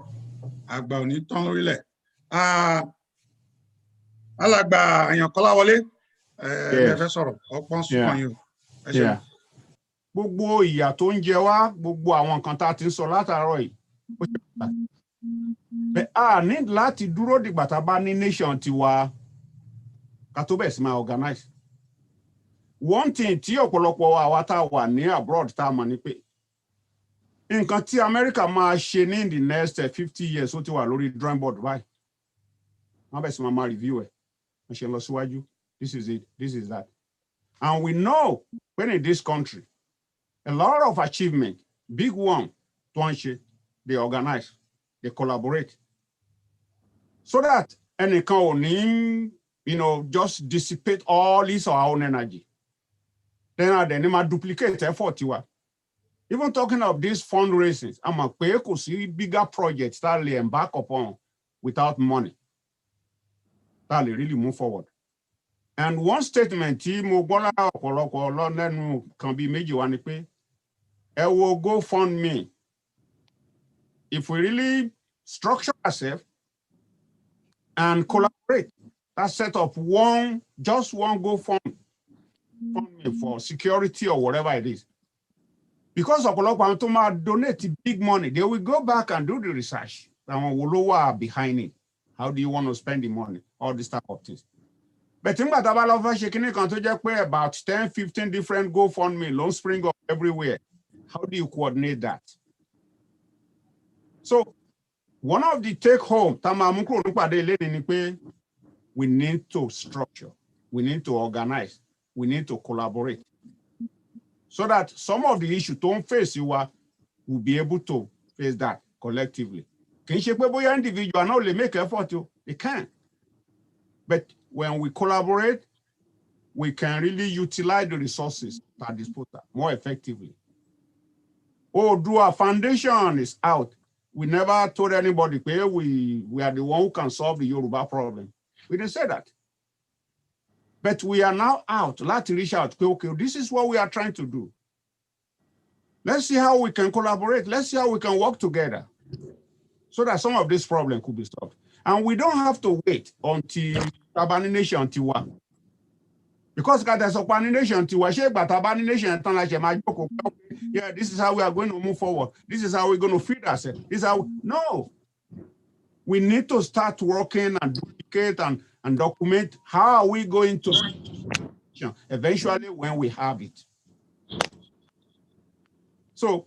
àgbà ò ní tán lórílẹ̀ alàgbà Àyànkọ́láwọlé ẹ fẹ́ sọ̀rọ̀ ọpọ́n sùn yìí o ẹ ṣeun. gbogbo ìyà tó ń jẹ wá gbogbo àwọn nǹkan tá a ti ń sọ látàárọ̀ yìí ó ṣe pàtàkì a ní láti dúró dìgbà tá a bá ní nation tiwa ká tó bẹ̀rẹ̀ sí máa organize. One thing tí ọ̀pọ̀lọpọ̀ àwa tá a wà ní abroad tá a mọ̀ ni pé nǹkan tí America máa ṣe ní the next 50 years ó ti wà lórí drawing board báyìí. Wọ́n bẹ̀rẹ̀ sí máa review ẹ̀ wọ́n ṣe lọ síwájú this is it this is that. And we know when in this country a lot of achievement big one tó ń ṣe they organize they collaborate so that ẹnìkan ò ní just dissipate all his or our own energy. Then ma duplicate effort tiwa. Even talking of these fundraisings, I'm a pay kò sí bigger projects that they embark upon without money. That they really move forward. And one statement tí mo gbọ́ ọ̀pọ̀lọpọ̀ lẹ́nu kan bí méjì wá ni pé ẹ wo GoFundMe. If we really structure ourselves and collaborate, that set up just one GoFundMe for security or whatever it is. Because ọ̀pọ̀lọpọ̀ àwọn tó máa donate big money, they will go back and do the research. Àwọn wo ló wà behind it? How do you want to spend the money? All this type of things. But nígbà tá a bá lọ fẹ́ ṣe kíní kan tó jẹ́ pé about 10-15 different GoFundMe ló ń spring up everywhere. How do you coordinate that? So one of the take home tá a máa mú kúrò nípàdé ilé ni pé we need to structure, we need to organize, we need to collaborate so that some of the issues don't face you will be able to face that collectively. Kì í ṣe pé bóyá individual náà lè make effort o, they can. But when we collaborate, we can really utilize the resources at disposal more effectively. Oòduà Foundation is out. We never told anybody pé we are the one who can solve the Yoruba problem. We didn't say that. But we are now out. Let's reach out. Okay, this is what we are trying to do. Let's see how we can collaborate. Let's see how we can work together so that some of this problem could be solved. And we don't have to wait until Tabani Nation Tiwa. Because there's a Nation Tiwa, Tabani Nation, yeah, this is how we are going to move forward. This is how we're going to feed ourselves. This is how no. We need to start working and duplicate and document how are we going to eventually when we have it. So,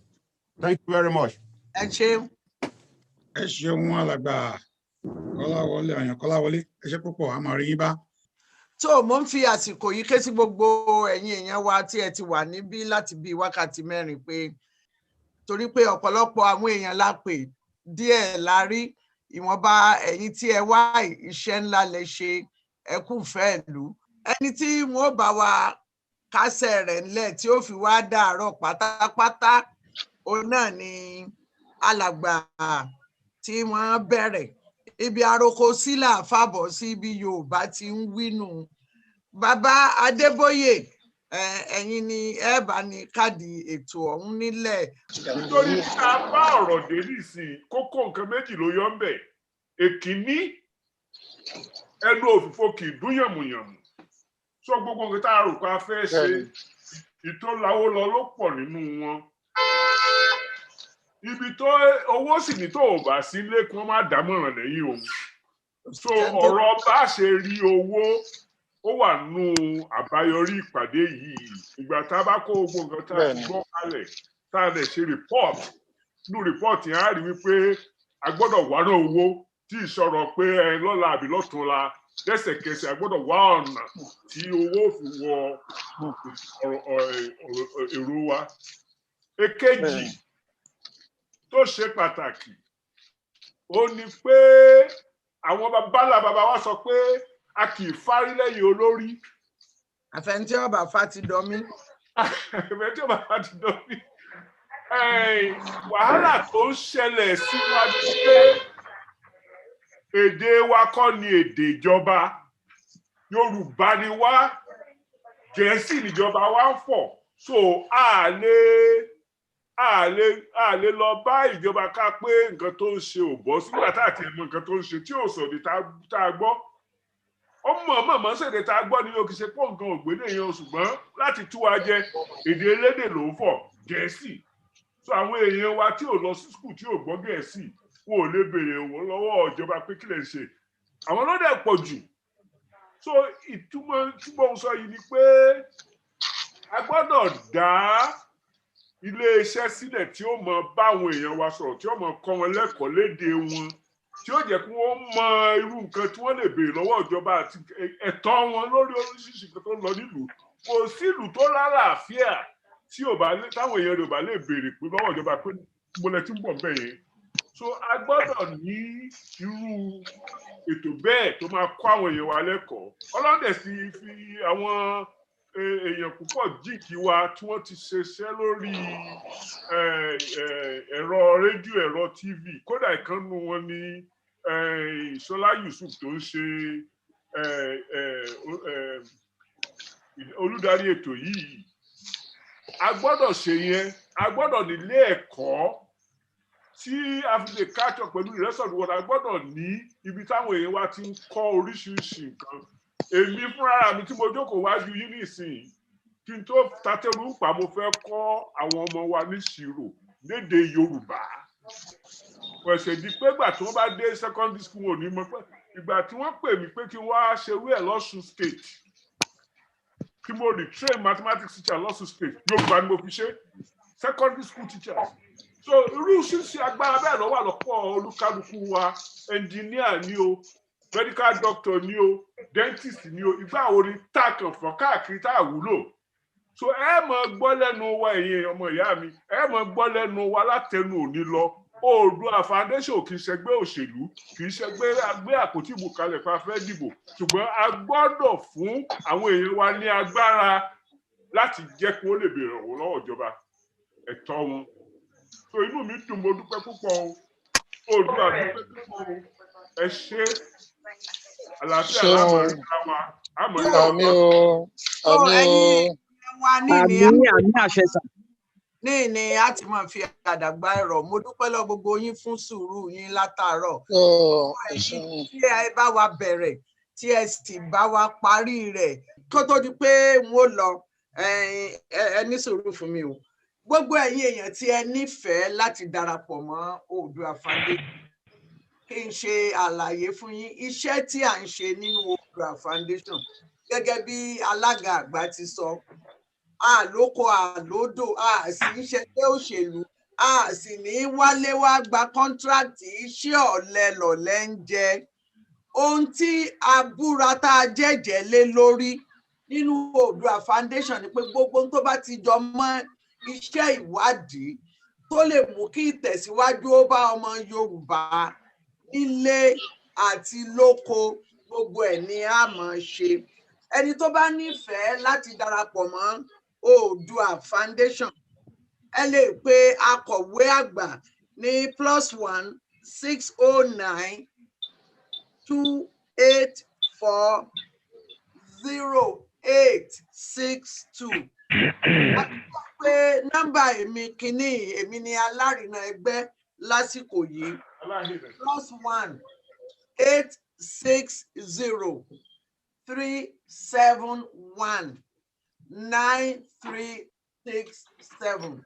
thank you very much. Thank you. Ẹ ṣeun alàgbà Kọ́láwọlé Àyànkọ́láwọlé ẹ ṣé púpọ̀ a máa rí yín bá. Tó mo ń fi àsìkò yìí ké sí gbogbo ẹ̀yin èèyàn wa tí ẹ ti wà níbí láti bí wákàtí mẹ́rin pé torí pé ọ̀pọ̀lọpọ̀ àwọn èèyàn la pè díẹ̀ la rí ìwọ̀nba ẹ̀yin tí ẹ wá iṣẹ́ ńlá lẹ ṣe ẹ kú fẹ́ ìlú ẹni tí wọ́n bá wa kásẹ̀ rẹ̀ ńlẹ̀ tí ó fi wá dàárọ̀ pátápátá òun náà ni alàgbà tí wọ́n bẹ̀rẹ̀ ibi àròkọ sílà fàbọ̀ sí ibi Yorùbá ti ń wínú bàbá Adébóyè ẹ̀yin ni ẹ bá ní káàdì ètò ọ̀hún nílẹ̀. Nítorí tá a bá ọ̀rọ̀ dé nísìnyí kókó nǹkan méjì ló yọ ń bẹ̀. Èkíní ẹnu òfìfo kì í dún yànmùyànmù. Sọ gbogbo nǹkan tá a rò pé a fẹ́ ṣe ìtòláwó lọ ló pọ̀ nínú wọn. Ibi tó owó sì ní tó ò bá sí ilé kí wọ́n má dámọ̀ràn lẹ́yìn òun. So ọ̀rọ̀ bá ṣe rí owó ó wà nù àbáyọrí ìpàdé yìí. Ìgbà tá a bá kó gbogbo nǹkan tá a ti gbọ́ kalẹ̀ tá a lè ṣe report. Nínú report yẹn á rí wípé a gbọ́dọ̀ wá náà owó tí ìṣòro pé lọ́la àbí lọ́túnla lẹ́sẹ̀kẹsẹ̀ a gbọ́dọ̀ wá ọ̀nà tí owó fi wọ èrò wa. Èkejì ṣe pàtàkì ó ní pé àwọn bàbá wa sọ pé a kì í fárí lẹ́yìn olórí. àfẹnití ọba fatidomi. àfẹnití ọba fatidomi. wàhálà tó ń ṣẹlẹ̀ sí wa ni pé èdè wa kọ́ ni èdè ìjọba Yorùbá ni wá Gẹ̀ẹ́sì níjọba wa ń fọ̀ so a lè lọ bá ìjọba ká pé nǹkan tó ń ṣe ò bọ́ sígbà tá àti ẹ̀mọ nǹkan tó ń ṣe tí ò sọ̀dí tá a gbọ́ ó mọ̀ ṣèdè tá a gbọ́ ni yóò kì í ṣe pọ̀ nǹkan ògbédè yẹn ṣùgbọ́n láti tú wa jẹ èdè elédè ló ń fọ̀ Gẹ̀ẹ́sì so àwọn èèyàn wa tí ò lọ sí skul tí ò gbọ́ Gẹ̀ẹ́sì wọn ò lè béèrè lọ́wọ́ ìjọba pé kí lè ṣe àwọn ló dẹ̀ pọ̀ jù so ìtumọ̀ sọ yìí ni pé a gbọ́dọ̀ dá ilé-iṣẹ́ sílẹ̀ tí ó mọ báwọn èèyàn wa sọ̀rọ̀ tí ó mọ kọ́ wọn lẹ́kọ̀ọ́ lédè wọn tí ó jẹ́ kí wọ́n mọ irú nǹkan tí wọ́n lè béèrè lọ́wọ́ ìjọba àti ẹ̀tọ́ wọn lórí oríṣiríṣi nǹkan tó ń lọ nílùú kò sí ìlú tó lálàáfíà tí táwọn èèyàn rẹ̀ ò bá lè béèrè pé lọ́wọ́ ìjọba pé mo lẹ ti ń bọ̀ bẹ́ẹ̀ yẹn so a gbọ́dọ̀ ní irú ètò bẹ́ẹ̀ tó máa kọ́ àwọn èèyàn wa lẹ́kọ̀ọ́ ọlọ́dẹ̀ sì fi àwọn èèyàn púpọ̀ jíìkì wa tí wọ́n ti ṣiṣẹ́ lórí ẹ̀rọ rédíò ẹ̀rọ tv kódà ìkànnù wọn ní Ṣọlá Yusuf tó ń ṣe olùdarí ètò yìí a gbọ́dọ̀ ṣe yẹn a gbọ́dọ̀ nílé ẹ̀kọ́ tí a fi lè catch up pẹ̀lú ìrẹsọ̀rọ̀ wọn a gbọ́dọ̀ ní ibi táwọn èèyàn wa ti ń kọ́ oríṣiríṣi nǹkan èmi fúnra mi tí mo jókòó wájú yín nísìnyí kí n tó tatẹ́rù pa mo fẹ́ kọ́ àwọn ọmọ wa níṣirò lédè Yorùbá pẹ̀sẹ̀ di pé ìgbà tí wọ́n bá dé secondary school wọn ò ní mọ̀ pé ìgbà tí wọ́n pè mí pé kí n wá ṣerú ẹ̀ l'Ọ́ṣun state kí mo retrain mathematics teacher l'Ọ́ṣun state Yorùbá ni mo fi ṣe secondary school teachers so irú ṣíṣe agbára bẹ́ẹ̀ lọ́wọ́ àlọ́pọ̀ olúkálukú wa engineer ni o medical doctor ni o dentist ni o ìgbà wo ni tá a kàn fọ́ káàkiri tá a wúlò so ẹ mọ̀ gbọ́ lẹ́nu wa ẹ̀yin ọmọ ìyá mi ẹ mọ̀ gbọ́ lẹ́nu wa látẹnu òní lọ Oòduà foundation kì í ṣẹgbẹ́ òṣèlú kì í ṣẹgbẹ́ agbé àpótí ìbò kalẹ̀ pa fẹ́ dìbò ṣùgbọ́n a gbọ́dọ̀ fún àwọn èèyàn wa ní agbára láti jẹ́ kí wọ́n lè béèrè ọ̀wọ́ lọ́wọ́ ìjọba ẹ̀tọ́ wọn so inú mi dùn mo dúpẹ́ púpọ̀ o Oòduà dúpẹ́ púpọ̀ o ẹ ṣé àlàáfíà láwọn ìlà wa àmọ́ ìlà àmì àṣẹṣà ní ni a ti máa fi àdàgbà ẹ̀rọ mo dúpẹ́ lọ gbogbo yín fún sùúrù yín látàárọ̀ tí ẹ bá wa bẹ̀rẹ̀ tí ẹ sì bá wa parí rẹ̀ kó tó di pé wọ́n lọ ẹ ní sùúrù fún mi o gbogbo ẹ̀yin èèyàn tí ẹ nífẹ̀ẹ́ láti darapọ̀ mọ́ Oòduà Foundation kí n ṣe àlàyé fún yín iṣẹ́ tí à ń ṣe nínú Oòduà Foundation gẹ́gẹ́ bí alága àgbà ti sọ àlóko àlódò a sì ń ṣẹgbẹ́ òṣèlú a sì ní wálé wá gba kọ́ńtíráàtì iṣẹ́ ọ̀lẹ lọ̀lẹ ń jẹ ohun tí a búra tá a jẹ́jẹ́ lé lórí nínú Oòduà Foundation ni pé gbogbo ohun tó bá ti jọ mọ́ iṣẹ́ ìwádìí tó lè mú kí ìtẹ̀síwájú ó bá ọmọ Yorùbá nílé àti lóko gbogbo ẹ̀ ni a máa ṣe ẹni tó bá nífẹ̀ẹ́ láti darapọ̀ mọ́ Oòduà Foundation ẹ lè pe akọ̀wé àgbà ní +1 609 284 0862 pé nọ́mbà èmi kìíní èmi ni alárinà ẹgbẹ́ lásìkò yìí +1 860 371 9367